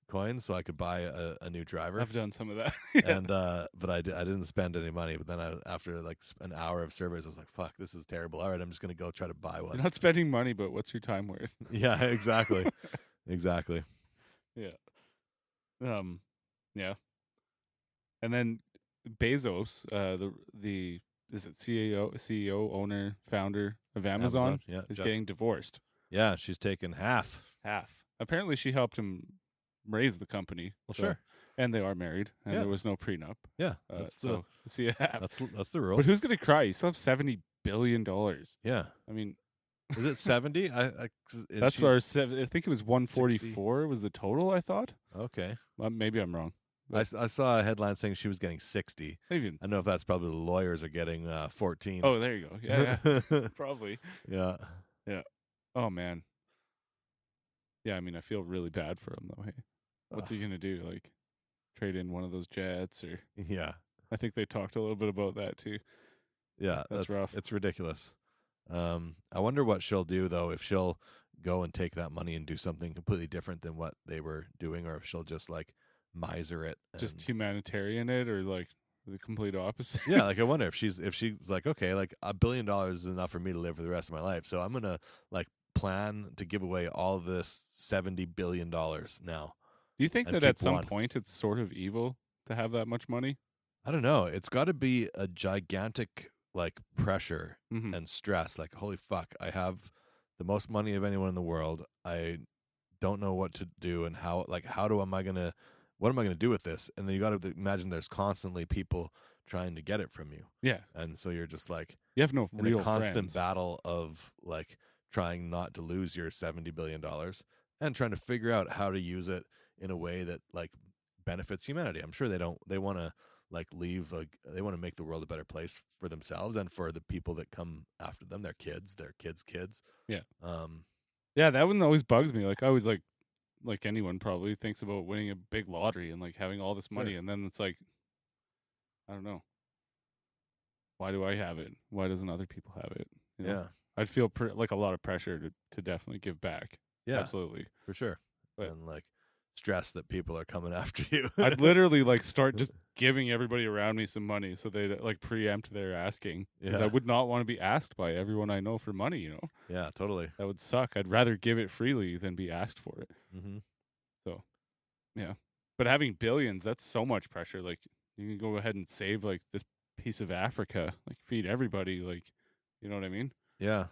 Speaker 4: coins so I could buy a new driver.
Speaker 5: I've done some of that.
Speaker 4: And but I didn't spend any money. But then after like an hour of surveys, I was like, fuck, this is terrible. All right, I'm just gonna go try to buy one.
Speaker 5: You're not spending money, but what's your time worth?
Speaker 4: Yeah, exactly. Exactly.
Speaker 5: Yeah. Yeah. And then Bezos, the is it CEO, owner, founder of Amazon is getting divorced.
Speaker 4: Yeah, she's taken half.
Speaker 5: Apparently she helped him raise the company.
Speaker 4: Well, sure.
Speaker 5: And they are married, and there was no prenup.
Speaker 4: Yeah.
Speaker 5: That's the
Speaker 4: rule.
Speaker 5: But who's going to cry? You still have $70 billion.
Speaker 4: Yeah.
Speaker 5: I mean,
Speaker 4: is it 70?
Speaker 5: That's where I think it was 144 was the total, I thought.
Speaker 4: Okay.
Speaker 5: Maybe I'm wrong.
Speaker 4: I saw a headline saying she was getting 60.
Speaker 5: Maybe.
Speaker 4: I know if that's probably the lawyers are getting 14.
Speaker 5: Oh, there you go. Yeah. Probably.
Speaker 4: Yeah.
Speaker 5: Yeah. Oh, man. Yeah, I mean, I feel really bad for him though. Hey, what's he gonna do? Like, trade in one of those jets, or
Speaker 4: Yeah.
Speaker 5: I think they talked a little bit about that too.
Speaker 4: Yeah,
Speaker 5: That's rough.
Speaker 4: It's ridiculous. I wonder what she'll do though, if she'll go and take that money and do something completely different than what they were doing, or if she'll just like miser it.
Speaker 5: Just humanitarian it, or like the complete opposite.
Speaker 4: Yeah, like I wonder if she's like, okay, like $1 billion is enough for me to live for the rest of my life, so I'm gonna like plan to give away all this $70 billion now.
Speaker 5: Do you think
Speaker 4: and
Speaker 5: that
Speaker 4: keep
Speaker 5: at some
Speaker 4: one.
Speaker 5: point it's sort of evil to have that much money?
Speaker 4: I don't know. It's got to be a gigantic like pressure
Speaker 5: Mhm.
Speaker 4: and stress. Like, holy fuck, I have the most money of anyone in the world. I don't know what to do and how. Like, what am I gonna do with this? And then you got to imagine there's constantly people trying to get it from you.
Speaker 5: Yeah,
Speaker 4: And so you're just like
Speaker 5: you have no
Speaker 4: in
Speaker 5: real
Speaker 4: a constant
Speaker 5: friends.
Speaker 4: battle of like trying not to lose your $70 billion and trying to figure out how to use it in a way that like benefits humanity. I'm sure they want to like they want to make the world a better place for themselves and for the people that come after them, their kids, kids.
Speaker 5: Yeah.
Speaker 4: Um,
Speaker 5: Yeah, that one always bugs me. Like I always like anyone probably thinks about winning a big lottery and like having all this money,
Speaker 4: Sure.
Speaker 5: and then it's like, I don't know. Why do I have it? Why doesn't other people have it? You know?
Speaker 4: yeah,
Speaker 5: I'd feel like a lot of pressure to definitely give back.
Speaker 4: yeah,
Speaker 5: Absolutely.
Speaker 4: for sure.
Speaker 5: But-
Speaker 4: and like stress that people are coming after you.
Speaker 5: I'd literally like start just giving everybody around me some money so they'd like preempt their asking. Because I
Speaker 4: Yeah.
Speaker 5: would not want to be asked by everyone I know for money, you know?
Speaker 4: Yeah, totally.
Speaker 5: That would suck. I'd rather give it freely than be asked for it.
Speaker 4: Mm-hmm.
Speaker 5: But having billions, that's so much pressure. Like you can go ahead and save like this piece of Africa, like feed everybody, like, you know what I mean?
Speaker 4: Yeah,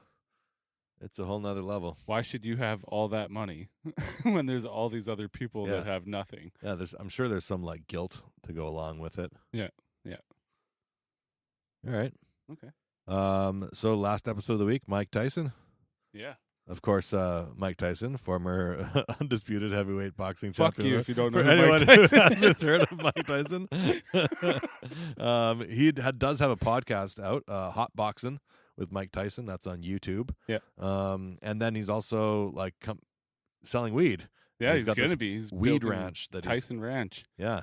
Speaker 4: it's a whole nother level.
Speaker 5: Why should you have all that money when there's all these other people that
Speaker 4: Yeah.
Speaker 5: have nothing?
Speaker 4: Yeah, I'm sure there's some like guilt to go along with it.
Speaker 5: Yeah.
Speaker 4: All right.
Speaker 5: Okay.
Speaker 4: So last episode of the week, Mike Tyson.
Speaker 5: Yeah.
Speaker 4: Of course, Mike Tyson, former undisputed heavyweight boxing
Speaker 5: Fuck
Speaker 4: champion.
Speaker 5: you if you don't
Speaker 4: For
Speaker 5: know who
Speaker 4: anyone
Speaker 5: Mike
Speaker 4: who
Speaker 5: Tyson
Speaker 4: hasn't
Speaker 5: is.
Speaker 4: heard of Mike Tyson, he does have a podcast out, Hot Boxing with Mike Tyson. That's on YouTube.
Speaker 5: Yeah.
Speaker 4: And then he's also like selling weed.
Speaker 5: Yeah,
Speaker 4: He's
Speaker 5: he's
Speaker 4: got
Speaker 5: gonna
Speaker 4: this
Speaker 5: be. He's
Speaker 4: weed
Speaker 5: building
Speaker 4: ranch that he's-
Speaker 5: Tyson Ranch.
Speaker 4: Yeah.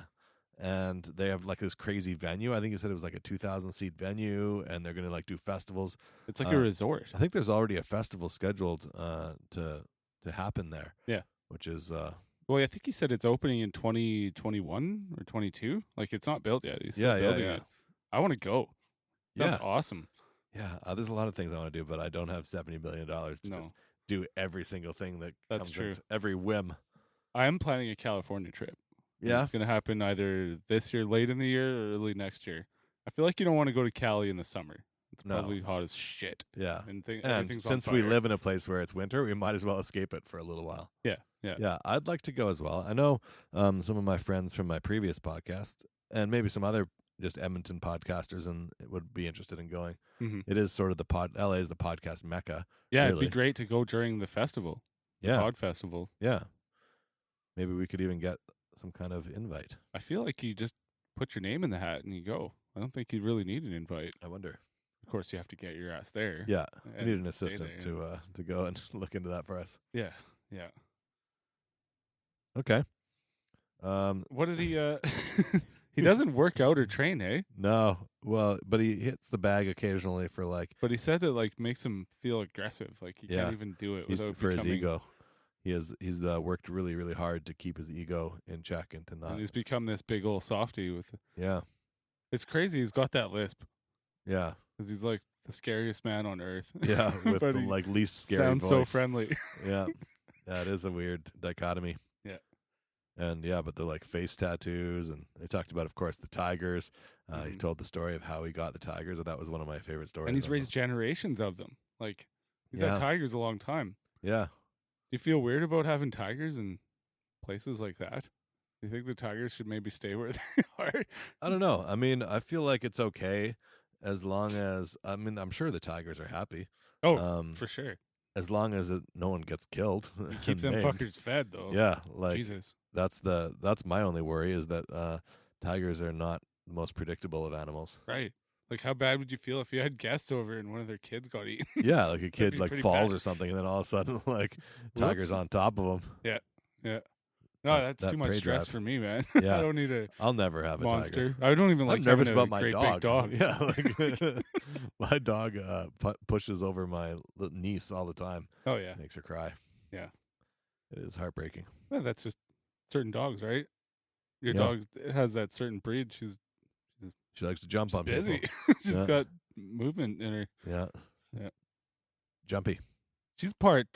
Speaker 4: And they have like this crazy venue. I think you said it was like a 2,000 seat venue, and they're going to like do festivals.
Speaker 5: It's like a resort.
Speaker 4: I think there's already a festival scheduled to happen there.
Speaker 5: Yeah.
Speaker 4: Which is
Speaker 5: Well, I think he said it's opening in 2021 or 22. Like it's not built yet. He's still
Speaker 4: Yeah, yeah,
Speaker 5: building
Speaker 4: yeah.
Speaker 5: it. I want to go.
Speaker 4: yeah,
Speaker 5: That's awesome.
Speaker 4: yeah. There's a lot of things I want to do, but I don't have $70 billion to
Speaker 5: No,
Speaker 4: just do every single thing that
Speaker 5: That's
Speaker 4: comes
Speaker 5: true.
Speaker 4: into every whim.
Speaker 5: I am planning a California trip.
Speaker 4: Yeah.
Speaker 5: It's going to happen either this year, late in the year, or early next year. I feel like you don't want to go to Cali in the summer. It's
Speaker 4: No.
Speaker 5: probably hot as shit.
Speaker 4: Yeah.
Speaker 5: And,
Speaker 4: And
Speaker 5: everything's
Speaker 4: since
Speaker 5: on
Speaker 4: we
Speaker 5: fire.
Speaker 4: live in a place where it's winter, we might as well escape it for a little while.
Speaker 5: Yeah.
Speaker 4: Yeah, I'd like to go as well. I know some of my friends from my previous podcast and maybe some other just Edmonton podcasters and would be interested in going.
Speaker 5: Mhm.
Speaker 4: It is sort of LA is the podcast mecca.
Speaker 5: Yeah, it'd
Speaker 4: really.
Speaker 5: be great to go during the festival.
Speaker 4: Yeah.
Speaker 5: Pod festival.
Speaker 4: Yeah. Maybe we could even get some kind of invite.
Speaker 5: I feel like you just put your name in the hat and you go. I don't think you really need an invite.
Speaker 4: I wonder.
Speaker 5: Of course, you have to get your ass there.
Speaker 4: Yeah. We
Speaker 5: and
Speaker 4: need an
Speaker 5: stay
Speaker 4: assistant
Speaker 5: there.
Speaker 4: to go and look into that for us.
Speaker 5: Yeah.
Speaker 4: Okay.
Speaker 5: What did he? He doesn't work out or train, eh?
Speaker 4: No. Well, but he hits the bag occasionally for like
Speaker 5: But he said it like makes him feel aggressive. Like he
Speaker 4: Yeah.
Speaker 5: can't even do it
Speaker 4: he's
Speaker 5: without
Speaker 4: for his
Speaker 5: becoming-
Speaker 4: ego. He's worked really, really hard to keep his ego in check and to not.
Speaker 5: And he's become this big old softy with.
Speaker 4: Yeah.
Speaker 5: It's crazy. He's got that lisp
Speaker 4: Yeah.
Speaker 5: because he's like the scariest man on earth.
Speaker 4: Yeah. With
Speaker 5: But
Speaker 4: the
Speaker 5: he
Speaker 4: like least scary
Speaker 5: sounds
Speaker 4: voice.
Speaker 5: so friendly.
Speaker 4: Yeah. That is a weird dichotomy.
Speaker 5: Yeah.
Speaker 4: And yeah, but the like face tattoos, and they talked about, of course, the tigers. He
Speaker 5: Mhm.
Speaker 4: told the story of how he got the tigers. And that was one of my favorite stories.
Speaker 5: And he's
Speaker 4: of
Speaker 5: raised
Speaker 4: them.
Speaker 5: generations of them. Like he's
Speaker 4: Yeah.
Speaker 5: had tigers a long time.
Speaker 4: Yeah.
Speaker 5: Do you feel weird about having tigers in places like that? Do you think the tigers should maybe stay where they are?
Speaker 4: I don't know. I mean, I feel like it's okay as long as, I mean, I'm sure the tigers are happy.
Speaker 5: Oh, for sure.
Speaker 4: As long as no one gets killed.
Speaker 5: You keep
Speaker 4: and
Speaker 5: them
Speaker 4: maimed.
Speaker 5: fuckers fed though.
Speaker 4: Yeah. Like
Speaker 5: Jesus.
Speaker 4: that's my only worry is that tigers are not the most predictable of animals.
Speaker 5: Right. Like, how bad would you feel if you had guests over and one of their kids got eaten?
Speaker 4: Yeah, like a
Speaker 5: That'd
Speaker 4: kid
Speaker 5: be
Speaker 4: like
Speaker 5: pretty
Speaker 4: falls
Speaker 5: bad.
Speaker 4: or something, and then all of a sudden, like tiger's
Speaker 5: Whoops.
Speaker 4: on top of him.
Speaker 5: Yeah. No, that's
Speaker 4: that
Speaker 5: too much
Speaker 4: prey
Speaker 5: stress
Speaker 4: drive.
Speaker 5: for me, man.
Speaker 4: Yeah.
Speaker 5: I don't need a
Speaker 4: I'll never have a
Speaker 5: monster.
Speaker 4: tiger.
Speaker 5: I don't even like
Speaker 4: I'm nervous
Speaker 5: having
Speaker 4: about
Speaker 5: a
Speaker 4: my
Speaker 5: great
Speaker 4: dog.
Speaker 5: big dog.
Speaker 4: Yeah, like my dog pushes over my niece all the time.
Speaker 5: Oh yeah.
Speaker 4: Makes her cry.
Speaker 5: Yeah.
Speaker 4: It is heartbreaking.
Speaker 5: Well, that's just certain dogs, right? Your
Speaker 4: Yeah.
Speaker 5: dog has that certain breed. She's
Speaker 4: She likes to jump on
Speaker 5: busy.
Speaker 4: people.
Speaker 5: She's
Speaker 4: Yeah.
Speaker 5: got movement in her.
Speaker 4: Yeah.
Speaker 5: Yeah.
Speaker 4: Jumpy.
Speaker 5: She's part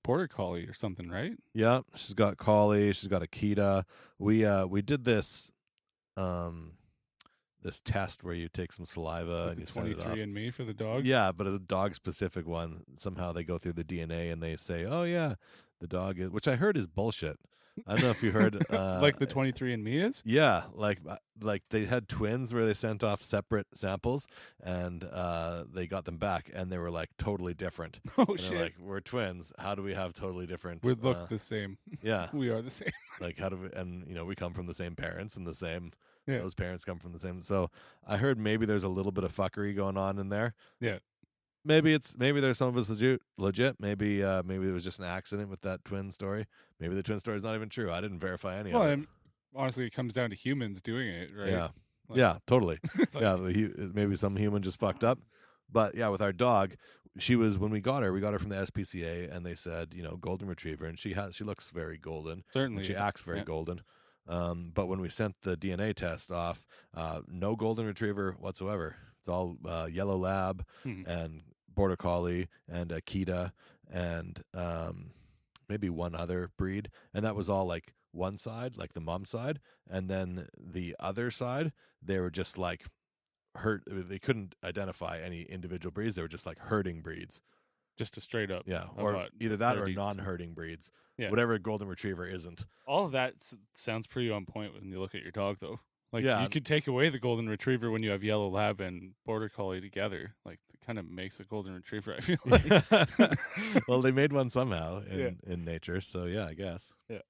Speaker 5: border collie or something, right?
Speaker 4: Yeah, she's got collie. She's got Akita. We did this this test where you take some saliva and you send it off.
Speaker 5: 23andMe for the dog.
Speaker 4: Yeah, but a dog specific one. Somehow they go through the DNA and they say, "Oh yeah, the dog is," which I heard is bullshit. I don't know if you heard
Speaker 5: Like the 23andMe is?
Speaker 4: Yeah, like they had twins where they sent off separate samples and they got them back and they were like totally different.
Speaker 5: Oh
Speaker 4: And they're
Speaker 5: shit.
Speaker 4: like, we're twins. How do we have totally different?
Speaker 5: We look the same.
Speaker 4: Yeah,
Speaker 5: We are the same.
Speaker 4: like how do we? And we come from the same parents and the same.
Speaker 5: Yeah.
Speaker 4: Those parents come from the same. So I heard maybe there's a little bit of fuckery going on in there.
Speaker 5: Yeah.
Speaker 4: Maybe there's some of us legit. Maybe it was just an accident with that twin story. Maybe the twin story is not even true. I didn't verify any
Speaker 5: Well,
Speaker 4: of it.
Speaker 5: and honestly, it comes down to humans doing it, right?
Speaker 4: Yeah.
Speaker 5: Like-
Speaker 4: Yeah, totally.
Speaker 5: Like-
Speaker 4: Yeah, maybe some human just fucked up. But yeah, with our dog, when we got her from the SPCA, and they said, golden retriever, and she looks very golden.
Speaker 5: Certainly.
Speaker 4: And she acts very
Speaker 5: Yeah.
Speaker 4: golden. But when we sent the DNA test off, no golden retriever whatsoever. It's all yellow lab
Speaker 5: Mhm.
Speaker 4: and border collie and Akita and maybe one other breed, and that was all like one side, like the mom side, and then the other side, they were just like hurt. They couldn't identify any individual breeds. They were just like herding breeds.
Speaker 5: Just a straight up.
Speaker 4: Yeah,
Speaker 5: How
Speaker 4: or
Speaker 5: about
Speaker 4: either that or
Speaker 5: herding?
Speaker 4: non-herding breeds.
Speaker 5: Yeah.
Speaker 4: Whatever a golden retriever isn't.
Speaker 5: All of that sounds pretty on point when you look at your dog, though. Like,
Speaker 4: Yeah.
Speaker 5: you could take away the golden retriever when you have yellow lab and border collie together. Like, it kind of makes a golden retriever, I feel like.
Speaker 4: Well, they made one somehow
Speaker 5: Yeah.
Speaker 4: in nature, so yeah, I guess.
Speaker 5: Yeah.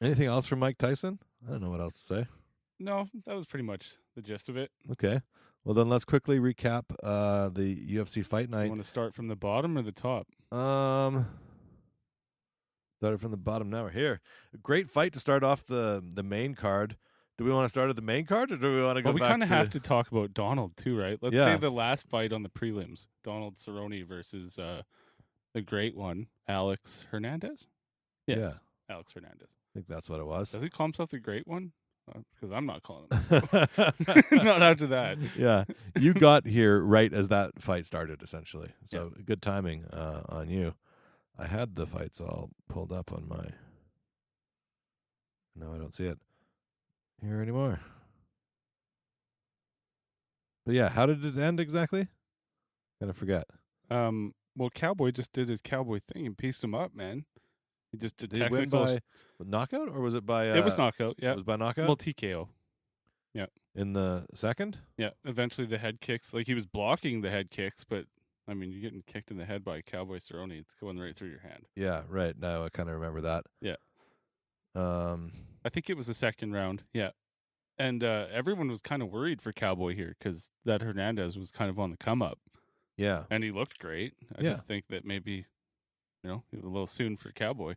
Speaker 4: Anything else from Mike Tyson? I don't know what else to say.
Speaker 5: No, that was pretty much the gist of it.
Speaker 4: Okay. Well, then let's quickly recap the UFC fight
Speaker 5: You
Speaker 4: night.
Speaker 5: want to start from the bottom or the top?
Speaker 4: Started from the bottom. Now we're here. Great fight to start off the main card. Do we want to start at the main card, or do we want to go
Speaker 5: Well, we
Speaker 4: back
Speaker 5: kind of have to talk about Donald, too, right? Let's
Speaker 4: Yeah.
Speaker 5: say the last fight on the prelims. Donald Cerrone versus the great one, Alex Hernandez? Yes.
Speaker 4: Yeah.
Speaker 5: Alex Hernandez.
Speaker 4: I think that's what it was.
Speaker 5: Does he call himself the great one? Because I'm not calling him. Not after that.
Speaker 4: Yeah, you got here right as that fight started, essentially. So good timing on you. I had the fights all pulled up on my. No, I don't see it here anymore. But yeah, how did it end exactly? Gonna forget.
Speaker 5: Well, Cowboy just did his cowboy thing and pieced him up, man. He just did
Speaker 4: Did he win
Speaker 5: technicals.
Speaker 4: by knockout, or was it by?
Speaker 5: It was knockout. Yeah.
Speaker 4: It was by knockout.
Speaker 5: Well, TKO.
Speaker 4: In the second.
Speaker 5: Yeah. Eventually, the head kicks. Like, he was blocking the head kicks, but I mean, you're getting kicked in the head by Cowboy Cerrone. It's going right through your hand.
Speaker 4: Yeah, right. Now I kind of remember that.
Speaker 5: Yeah.
Speaker 4: I
Speaker 5: I think it was the second round. Yeah. And everyone was kind of worried for Cowboy here because that Hernandez was kind of on the come up,
Speaker 4: yeah.
Speaker 5: and he looked great. I
Speaker 4: Yeah.
Speaker 5: just think that maybe, it was a little soon for Cowboy.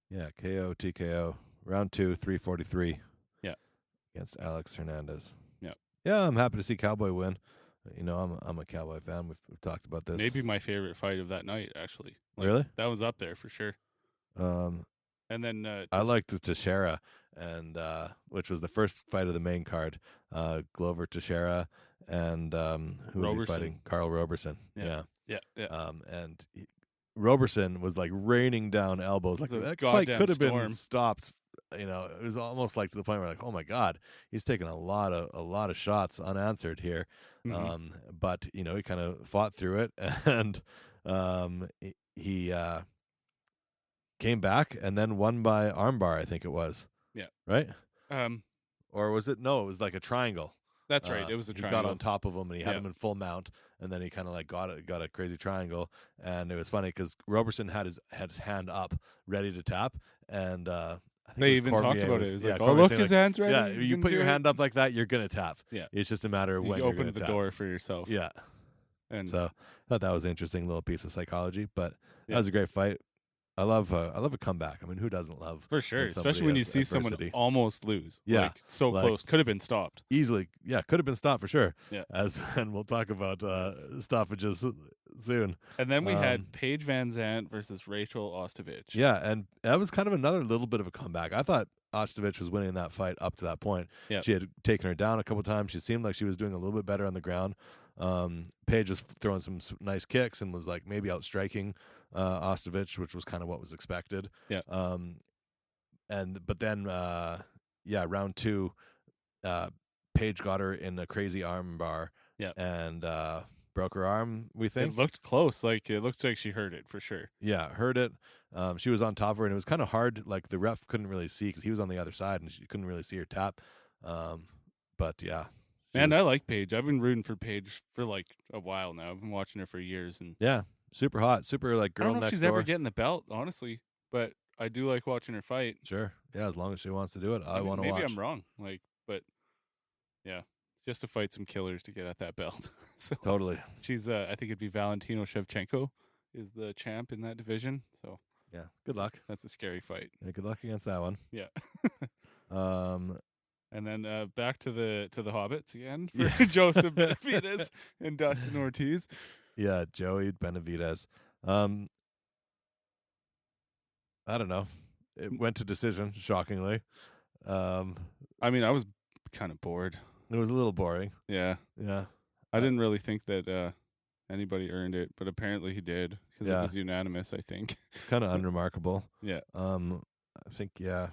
Speaker 4: Yeah, KO, TKO, round 2, 343.
Speaker 5: Yeah.
Speaker 4: Against Alex Hernandez.
Speaker 5: Yeah.
Speaker 4: Yeah, I'm happy to see Cowboy win. I'm a Cowboy fan. We've talked about this.
Speaker 5: Maybe my favorite fight of that night, actually.
Speaker 4: Really?
Speaker 5: That was up there for sure. And then
Speaker 4: I liked the Teixeira, and which was the first fight of the main card. Glover Teixeira and who was he
Speaker 5: Roberson.
Speaker 4: fighting? Carl Roberson.
Speaker 5: Yeah.
Speaker 4: Yeah.
Speaker 5: Yeah.
Speaker 4: And Roberson was like raining down elbows. Like
Speaker 5: The
Speaker 4: that fight
Speaker 5: goddamn
Speaker 4: could have
Speaker 5: storm.
Speaker 4: been stopped. It was almost like to the point where like, oh my God, he's taking a lot of shots unanswered here.
Speaker 5: Mhm.
Speaker 4: But he kind of fought through it, and he came back and then won by armbar, I think it was.
Speaker 5: Yeah.
Speaker 4: Right?
Speaker 5: Um,
Speaker 4: Or was it? No, it was like a triangle.
Speaker 5: that's right. It was a
Speaker 4: He
Speaker 5: triangle.
Speaker 4: got on top of him and he had
Speaker 5: Yeah.
Speaker 4: him in full mount, and then he kind of like got a crazy triangle, and it was funny because Roberson had his hand up, ready to tap, and I think
Speaker 5: They
Speaker 4: it was
Speaker 5: even talked
Speaker 4: Cormier
Speaker 5: about
Speaker 4: was-
Speaker 5: it. It was
Speaker 4: yeah,
Speaker 5: like, oh,
Speaker 4: Cormier
Speaker 5: look,
Speaker 4: saying,
Speaker 5: his
Speaker 4: like,
Speaker 5: hand's ready.
Speaker 4: yeah,
Speaker 5: he's
Speaker 4: you
Speaker 5: gonna
Speaker 4: put
Speaker 5: do
Speaker 4: your
Speaker 5: it.
Speaker 4: hand up like that, you're gonna tap.
Speaker 5: Yeah.
Speaker 4: It's just a matter of
Speaker 5: You
Speaker 4: when you're
Speaker 5: open
Speaker 4: gonna
Speaker 5: the
Speaker 4: tap.
Speaker 5: door for yourself.
Speaker 4: Yeah.
Speaker 5: And
Speaker 4: So I thought that was an interesting little piece of psychology, but
Speaker 5: Yeah.
Speaker 4: that was a great fight. I love a comeback. I mean, who doesn't love
Speaker 5: for sure,
Speaker 4: when somebody
Speaker 5: especially when you
Speaker 4: has
Speaker 5: see someone
Speaker 4: adversity?
Speaker 5: almost lose.
Speaker 4: Yeah,
Speaker 5: Like, so
Speaker 4: like-
Speaker 5: close. Could have been stopped.
Speaker 4: Easily? Yeah, could have been stopped for sure.
Speaker 5: Yeah.
Speaker 4: And we'll talk about stoppages soon.
Speaker 5: And then we
Speaker 4: Um,
Speaker 5: had Paige Van Zandt versus Rachel Ostovich.
Speaker 4: Yeah, and that was kind of another little bit of a comeback. I thought Ostovich was winning that fight up to that point.
Speaker 5: Yep.
Speaker 4: She had taken her down a couple times. She seemed like she was doing a little bit better on the ground. Paige was throwing some nice kicks and was like maybe outstriking Ostovich, which was kind of what was expected.
Speaker 5: Yeah.
Speaker 4: But then round 2, Paige got her in a crazy arm bar.
Speaker 5: Yep.
Speaker 4: And broke her arm, we think.
Speaker 5: It looked close. Like, it looked like she hurt it for sure.
Speaker 4: Yeah, heard it. She was on top of her, and it was kind of hard. Like, the ref couldn't really see because he was on the other side, and she couldn't really see her tap. But yeah,
Speaker 5: Man, I like Paige. I've been rooting for Paige for like a while now. I've been watching her for years, and
Speaker 4: yeah, super hot, super like
Speaker 5: I
Speaker 4: girl
Speaker 5: don't know if
Speaker 4: next
Speaker 5: she's
Speaker 4: door.
Speaker 5: ever getting the belt, honestly. But I do like watching her fight.
Speaker 4: Sure, yeah, as long as she wants to do it, I
Speaker 5: mean,
Speaker 4: want to watch.
Speaker 5: Maybe I'm wrong. Like, but yeah, just to fight some killers to get at that belt. So
Speaker 4: Totally.
Speaker 5: she's, I think it'd be Valentino Shevchenko is the champ in that division. So
Speaker 4: Yeah, good luck.
Speaker 5: that's a scary fight.
Speaker 4: Yeah, good luck against that one.
Speaker 5: Yeah.
Speaker 4: Um,
Speaker 5: And then back to the Hobbits again for
Speaker 4: Yeah.
Speaker 5: Joseph Benavidez and Dustin Ortiz.
Speaker 4: yeah, Joey Benavidez. I don't know. It went to decision, shockingly.
Speaker 5: I mean, I was kind of bored.
Speaker 4: It was a little boring.
Speaker 5: Yeah.
Speaker 4: Yeah.
Speaker 5: I didn't really think that anybody earned it, but apparently he did because
Speaker 4: Yeah.
Speaker 5: it was unanimous, I think.
Speaker 4: It's kind of unremarkable.
Speaker 5: Yeah.
Speaker 4: I think, yeah.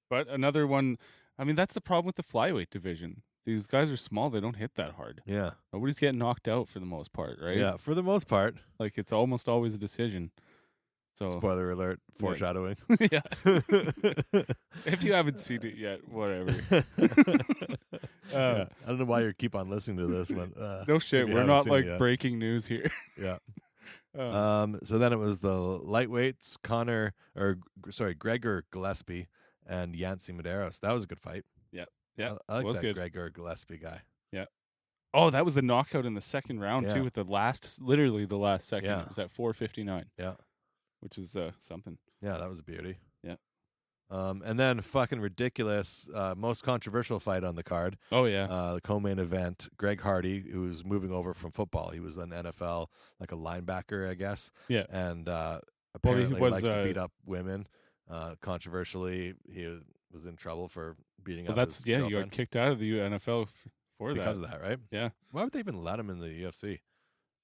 Speaker 5: But another one, I mean, that's the problem with the flyweight division. These guys are small. They don't hit that hard.
Speaker 4: Yeah.
Speaker 5: Nobody's getting knocked out for the most part, right?
Speaker 4: Yeah, for the most part.
Speaker 5: Like, it's almost always a decision. So,
Speaker 4: Spoiler alert, foreshadowing.
Speaker 5: yeah. If you haven't seen it yet, whatever.
Speaker 4: Yeah. I don't know why you keep on listening to this, but
Speaker 5: No
Speaker 4: if
Speaker 5: shit.
Speaker 4: you
Speaker 5: We're
Speaker 4: haven't
Speaker 5: not
Speaker 4: seen it
Speaker 5: like
Speaker 4: yet.
Speaker 5: breaking news here.
Speaker 4: Yeah.
Speaker 5: Um,
Speaker 4: So then it was the lightweights, Gregor Gillespie and Yancy Medeiros. That was a good fight.
Speaker 5: yeah.
Speaker 4: I like
Speaker 5: was
Speaker 4: that
Speaker 5: good.
Speaker 4: Gregor Gillespie guy.
Speaker 5: Oh, that was the knockout in the second round
Speaker 4: Yeah.
Speaker 5: too, with literally the last second.
Speaker 4: Yeah.
Speaker 5: It was at 4:59.
Speaker 4: Yeah.
Speaker 5: Which is something.
Speaker 4: Yeah, that was a beauty.
Speaker 5: Yeah.
Speaker 4: And then fucking ridiculous, most controversial fight on the card.
Speaker 5: Oh yeah.
Speaker 4: The co-main event, Greg Hardy, who's moving over from football. He was an NFL, like a linebacker, I guess.
Speaker 5: Yeah.
Speaker 4: And apparently
Speaker 5: was,
Speaker 4: likes to beat up women. Controversially, he was in trouble for beating
Speaker 5: Well,
Speaker 4: up
Speaker 5: his
Speaker 4: his
Speaker 5: you got
Speaker 4: girlfriend
Speaker 5: kicked out of the NFL for
Speaker 4: because
Speaker 5: that.
Speaker 4: of that, right?
Speaker 5: Yeah.
Speaker 4: Why would they even let him in the UFC?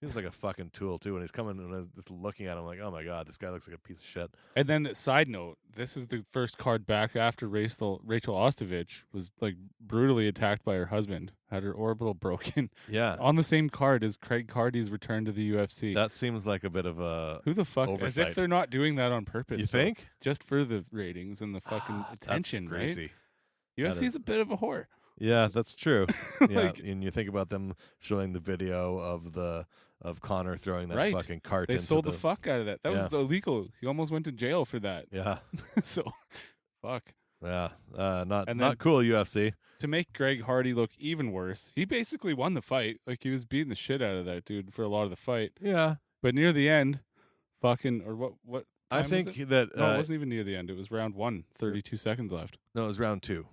Speaker 4: Seems like a fucking tool too. And he's coming and I was just looking at him like, oh my god, this guy looks like a piece of shit.
Speaker 5: And then, side note, this is the first card back after Rachel Ostovich was like brutally attacked by her husband, had her orbital broken
Speaker 4: Yeah,
Speaker 5: on the same card as Craig Hardy's return to the UFC.
Speaker 4: that seems like a bit of a.
Speaker 5: Who the fuck? As
Speaker 4: oversight.
Speaker 5: if they're not doing that on purpose.
Speaker 4: You
Speaker 5: though.
Speaker 4: think?
Speaker 5: Just for the ratings and the fucking attention,
Speaker 4: That's crazy.
Speaker 5: right?
Speaker 4: That
Speaker 5: UFC is
Speaker 4: is-
Speaker 5: a bit of a whore.
Speaker 4: Yeah, that's true. Yeah,
Speaker 5: Like-
Speaker 4: and you think about them showing the video of Connor throwing that
Speaker 5: Right.
Speaker 4: fucking cart.
Speaker 5: They
Speaker 4: into
Speaker 5: sold the fuck out of that. That was
Speaker 4: Yeah.
Speaker 5: illegal. He almost went to jail for that.
Speaker 4: Yeah,
Speaker 5: So, fuck.
Speaker 4: yeah. Not
Speaker 5: And
Speaker 4: not
Speaker 5: then-
Speaker 4: cool. UFC.
Speaker 5: To make Greg Hardy look even worse, he basically won the fight. Like, he was beating the shit out of that dude for a lot of the fight.
Speaker 4: Yeah,
Speaker 5: But near the end, what
Speaker 4: I
Speaker 5: time was
Speaker 4: think
Speaker 5: it?
Speaker 4: that.
Speaker 5: No, it wasn't even near the end. It was round 1, 32 seconds left.
Speaker 4: No, it was round 2.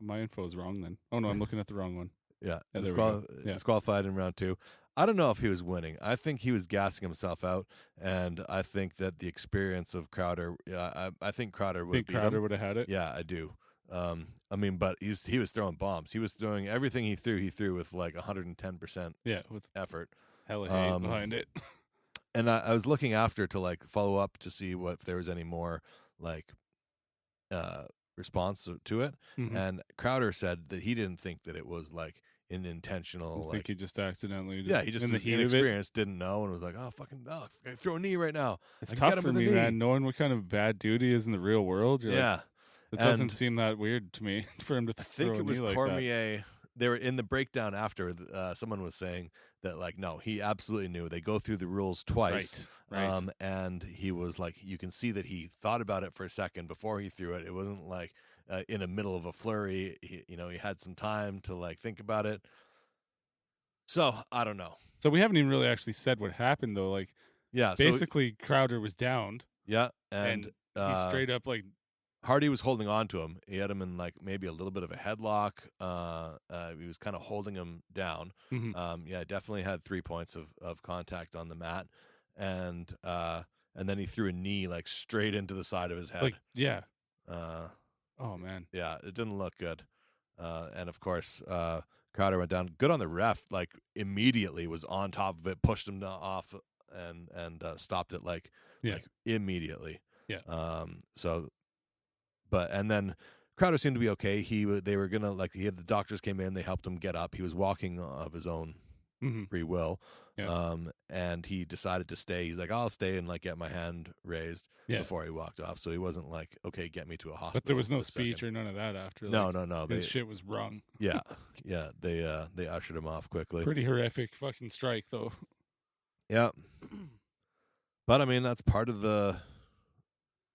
Speaker 5: My info is wrong then. Oh, no, I'm looking at the wrong one.
Speaker 4: Yeah,
Speaker 5: Yeah, there we go. Yeah.
Speaker 4: disqualified in round 2. I don't know if he was winning. I think he was gassing himself out, and I think that the experience of Crowder. I think Crowder would
Speaker 5: Think
Speaker 4: beat
Speaker 5: Crowder
Speaker 4: him.
Speaker 5: would have had it.
Speaker 4: Yeah, I do. I mean, but he was throwing bombs. He was throwing everything he threw with like 110%
Speaker 5: Yeah, with
Speaker 4: effort.
Speaker 5: hella hate
Speaker 4: Um,
Speaker 5: behind it.
Speaker 4: And I was looking after to like follow up to see if there was any more like response to it.
Speaker 5: Mhm.
Speaker 4: And Crowder said that he didn't think that it was like an intentional
Speaker 5: I think
Speaker 4: like.
Speaker 5: he just accidentally.
Speaker 4: Yeah, he just
Speaker 5: in the
Speaker 4: was
Speaker 5: heat of it.
Speaker 4: inexperienced, didn't know, and was like, "Oh, fucking, I throw a knee right now."
Speaker 5: It's
Speaker 4: I can
Speaker 5: tough
Speaker 4: get him
Speaker 5: for
Speaker 4: with a
Speaker 5: me,
Speaker 4: knee.
Speaker 5: man, knowing what kind of bad dude he is in the real world. You're like,
Speaker 4: Yeah,
Speaker 5: it doesn't
Speaker 4: and
Speaker 5: seem that weird to me for him to
Speaker 4: I
Speaker 5: throw
Speaker 4: think
Speaker 5: a
Speaker 4: it was
Speaker 5: knee like that.
Speaker 4: Cormier. They were in the breakdown after. Someone was saying that like no, he absolutely knew. They go through the rules twice.
Speaker 5: Right.
Speaker 4: And he was like, you can see that he thought about it for a second before he threw it. It wasn't like in the middle of a flurry. He had some time to like think about it. So I don't know.
Speaker 5: So we haven't even really actually said what happened though. Like,
Speaker 4: Yeah,
Speaker 5: basically Crowder was downed.
Speaker 4: Yeah,
Speaker 5: and he straight up like
Speaker 4: Hardy was holding on to him. He had him in like maybe a little bit of a headlock. He was kind of holding him down. Yeah, definitely had 3 points of contact on the mat, and then he threw a knee like straight into the side of his head.
Speaker 5: like yeah.
Speaker 4: Oh
Speaker 5: man.
Speaker 4: Yeah, it didn't look good. And of course, Crowder went down. Good on the ref. Like immediately was on top of it, pushed him off, and stopped it like immediately.
Speaker 5: Yeah.
Speaker 4: And then Crowder seemed to be okay. They were gonna the doctors came in, they helped him get up. He was walking of his own free will.
Speaker 5: Yeah.
Speaker 4: And he decided to stay. He's like, I'll stay and like get my hand raised before he walked off. So he wasn't like, okay, get me to a hospital.
Speaker 5: But there was no speech or none of that after.
Speaker 4: No.
Speaker 5: His shit was wrung.
Speaker 4: Yeah. They ushered him off quickly.
Speaker 5: Pretty horrific fucking strike though.
Speaker 4: Yeah. But I mean, that's part of the.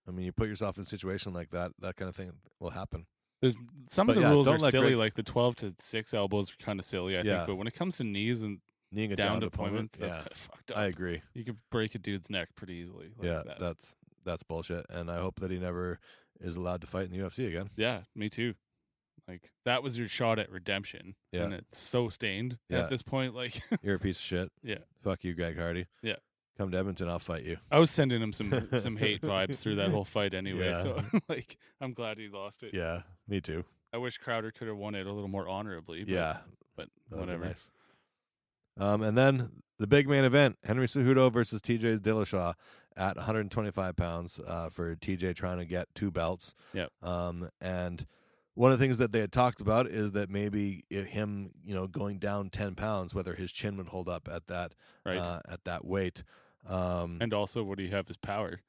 Speaker 4: I mean, you put yourself in a situation like that kind of thing will happen.
Speaker 5: There's some of the rules are silly, like the 12 to 6 elbows are kind of silly, I think. But when it comes to knees and
Speaker 4: kneeing a
Speaker 5: down deployment, that's kind of fucked up.
Speaker 4: I agree.
Speaker 5: You could break a dude's neck pretty easily.
Speaker 4: That's bullshit. And I hope that he never is allowed to fight in the UFC again.
Speaker 5: Yeah, me too. Like that was your shot at redemption.
Speaker 4: Yeah.
Speaker 5: And it's so stained at this point. Like
Speaker 4: you're a piece of shit.
Speaker 5: Yeah.
Speaker 4: Fuck you, Greg Hardy.
Speaker 5: Yeah.
Speaker 4: Come to Edmonton, I'll fight you.
Speaker 5: I was sending him some hate vibes through that whole fight anyway.
Speaker 4: Yeah.
Speaker 5: So like I'm glad he lost it.
Speaker 4: Yeah, me too.
Speaker 5: I wish Crowder could have won it a little more honorably. But whatever.
Speaker 4: Nice. And then the big main event: Henry Cejudo versus TJ Dillashaw at 125 pounds for TJ trying to get 2 belts.
Speaker 5: Yep.
Speaker 4: And one of the things that they had talked about is that maybe him, going down 10 pounds, whether his chin would hold up at that weight.
Speaker 5: And also, would he have his power?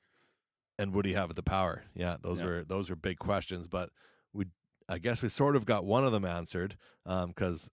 Speaker 4: And would he have the power? Yeah, those were big questions. But I guess we sort of got one of them answered because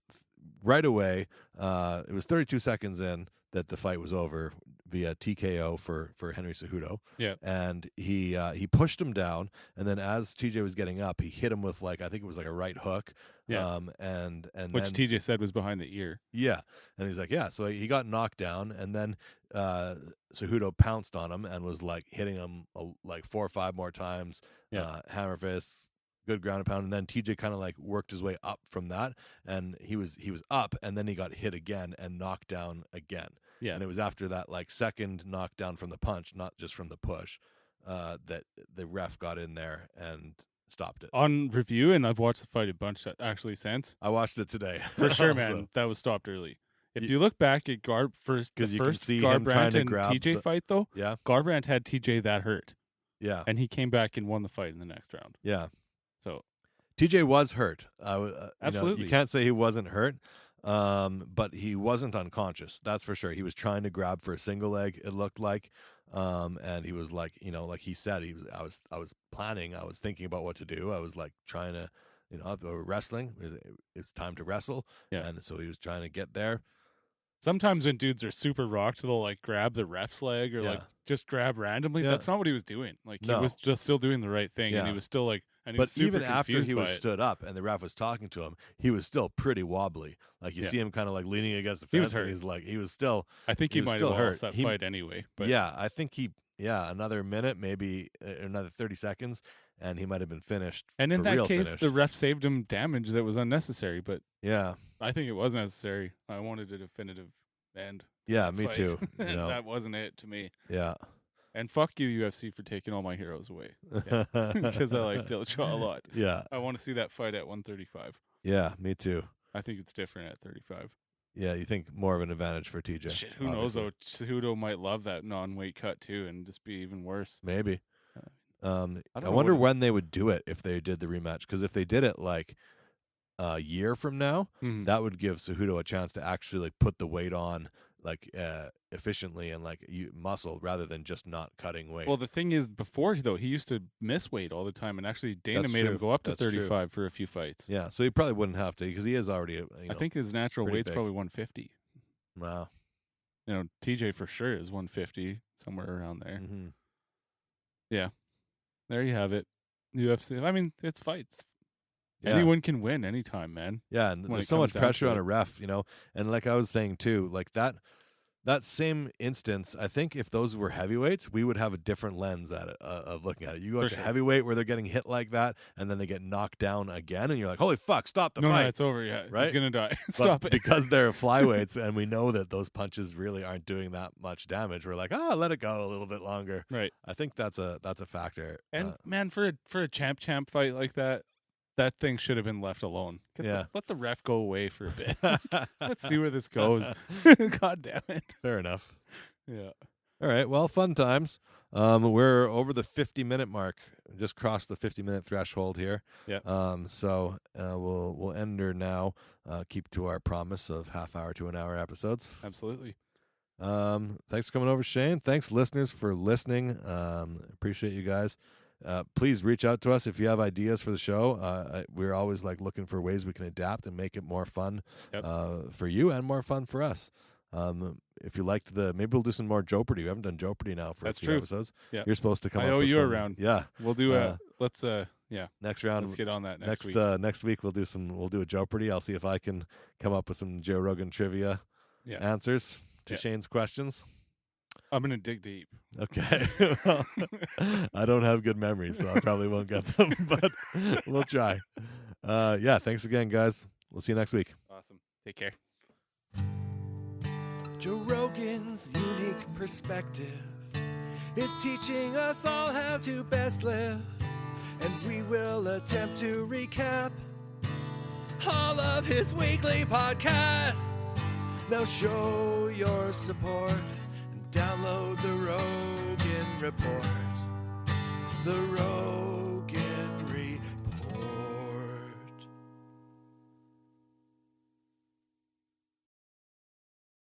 Speaker 4: right away, it was 32 seconds in that the fight was over via TKO for Henry Cejudo.
Speaker 5: Yeah.
Speaker 4: And he pushed him down, and then as TJ was getting up, he hit him with I think it was like a right hook.
Speaker 5: Yeah.
Speaker 4: And
Speaker 5: which
Speaker 4: then,
Speaker 5: TJ said was behind the ear.
Speaker 4: Yeah. And he's like, yeah. So he got knocked down, and then Cejudo pounced on him and was like hitting him like 4 or 5 more times.
Speaker 5: Yeah.
Speaker 4: Hammer fists. Good ground and pound, and then TJ kind of like worked his way up from that, and he was up, and then he got hit again and knocked down again.
Speaker 5: Yeah,
Speaker 4: and it was after that like second knockdown from the punch, not just from the push, that the ref got in there and stopped it
Speaker 5: on review. And I've watched the fight a bunch actually since.
Speaker 4: I watched it today
Speaker 5: for sure, man. That was stopped early. If you look back at the first Garbrandt and TJ fight, though, Garbrandt had TJ that hurt.
Speaker 4: Yeah,
Speaker 5: and he came back and won the fight in the next round.
Speaker 4: Yeah.
Speaker 5: So
Speaker 4: TJ was hurt.
Speaker 5: Absolutely.
Speaker 4: You can't say he wasn't hurt, but he wasn't unconscious. That's for sure. He was trying to grab for a single leg, it looked like, and he was like, like he said, I was planning. I was thinking about what to do. I was like trying to, wrestling. It's time to wrestle.
Speaker 5: Yeah.
Speaker 4: And so he was trying to get there.
Speaker 5: Sometimes when dudes are super rocked, they'll like grab the ref's leg or like just grab randomly. Yeah. That's not what he was doing. Like he was just still doing the right thing, and he was still like. And he
Speaker 4: but
Speaker 5: was
Speaker 4: even after he was stood up and the ref was talking to him, he was still pretty wobbly. Like you see him kind of like leaning against the fence.
Speaker 5: He was hurt.
Speaker 4: And he was still.
Speaker 5: I think he might have lost that fight anyway. But
Speaker 4: yeah, I think another minute, maybe another 30 seconds, and he might have been finished.
Speaker 5: And in that case, the ref saved him damage that was unnecessary. But
Speaker 4: yeah,
Speaker 5: I think it was necessary. I wanted a definitive end.
Speaker 4: Yeah, me too.
Speaker 5: That wasn't it to me.
Speaker 4: Yeah.
Speaker 5: And fuck you, UFC, for taking all my heroes away. Because I like Dillashaw a lot.
Speaker 4: Yeah.
Speaker 5: I want to see that fight at 135.
Speaker 4: Yeah, me too.
Speaker 5: I think it's different at 35.
Speaker 4: Yeah, you think more of an advantage for TJ.
Speaker 5: Shit, who knows, though? Cejudo might love that non-weight cut, too, and just be even worse.
Speaker 4: Maybe. I wonder when they would do it if they did the rematch. Because if they did it, like, a year from now, that would give Cejudo a chance to actually like put the weight on like efficiently and like muscle rather than just not cutting weight.
Speaker 5: Well, the thing is, before though, he used to miss weight all the time, and actually Dana made him go up to 35 for a few fights.
Speaker 4: Yeah, so he probably wouldn't have to because he is already.
Speaker 5: I think his natural weight's probably 150.
Speaker 4: Wow.
Speaker 5: You know, TJ for sure is 150, somewhere around there.
Speaker 4: Mm-hmm.
Speaker 5: Yeah. There you have it. UFC. I mean, it's fights.
Speaker 4: Yeah.
Speaker 5: Anyone can win anytime, man.
Speaker 4: Yeah, and
Speaker 5: when
Speaker 4: there's
Speaker 5: it
Speaker 4: so much
Speaker 5: comes down
Speaker 4: pressure
Speaker 5: to
Speaker 4: on
Speaker 5: it.
Speaker 4: a ref, you know. And like I was saying too, like that same instance, I think if those were heavyweights, we would have a different lens at it, of looking at it. You go
Speaker 5: For
Speaker 4: to
Speaker 5: sure.
Speaker 4: heavyweight where they're getting hit like that, and then they get knocked down again, and you're like, holy fuck, stop the
Speaker 5: No,
Speaker 4: fight.
Speaker 5: it's over. Yeah,
Speaker 4: Right?
Speaker 5: he's gonna die.
Speaker 4: But
Speaker 5: Stop it.
Speaker 4: because they're flyweights, and we know that those punches really aren't doing that much damage, we're like, let it go a little bit longer.
Speaker 5: Right.
Speaker 4: I think that's a factor.
Speaker 5: And man, for a champ fight like that thing should have been left alone. Let the ref go away for a bit. Let's see where this goes. God damn it.
Speaker 4: Fair enough.
Speaker 5: Yeah.
Speaker 4: All right. Well, fun times. We're over the 50-minute mark. Just crossed the 50-minute threshold here.
Speaker 5: Yeah.
Speaker 4: So we'll end her now. Keep to our promise of half-hour to an hour episodes.
Speaker 5: Absolutely.
Speaker 4: Thanks for coming over, Shane. Thanks, listeners, for listening. Appreciate you guys. Please reach out to us if you have ideas for the show. We're always like looking for ways we can adapt and make it more fun for you and more fun for us. If you liked maybe we'll do some more Jeopardy. We haven't done Jeopardy now for a few episodes.
Speaker 5: Yeah.
Speaker 4: You're supposed to come up
Speaker 5: I owe
Speaker 4: with
Speaker 5: you
Speaker 4: some,
Speaker 5: a round.
Speaker 4: Yeah.
Speaker 5: We'll do next round.
Speaker 4: Let's
Speaker 5: get on that next week.
Speaker 4: Next week we'll do a Jeopardy. I'll see if I can come up with some Joe Rogan trivia answers to Shane's questions.
Speaker 5: I'm going to dig deep.
Speaker 4: Okay. Well, I don't have good memory, so I probably won't get them, but we'll try. Thanks again, guys. We'll see you next week.
Speaker 5: Awesome. Take care.
Speaker 2: Joe Rogan's unique perspective is teaching us all how to best live, and we will attempt to recap all of his weekly podcasts. Now show your support and download the Rogan Report. The Rogan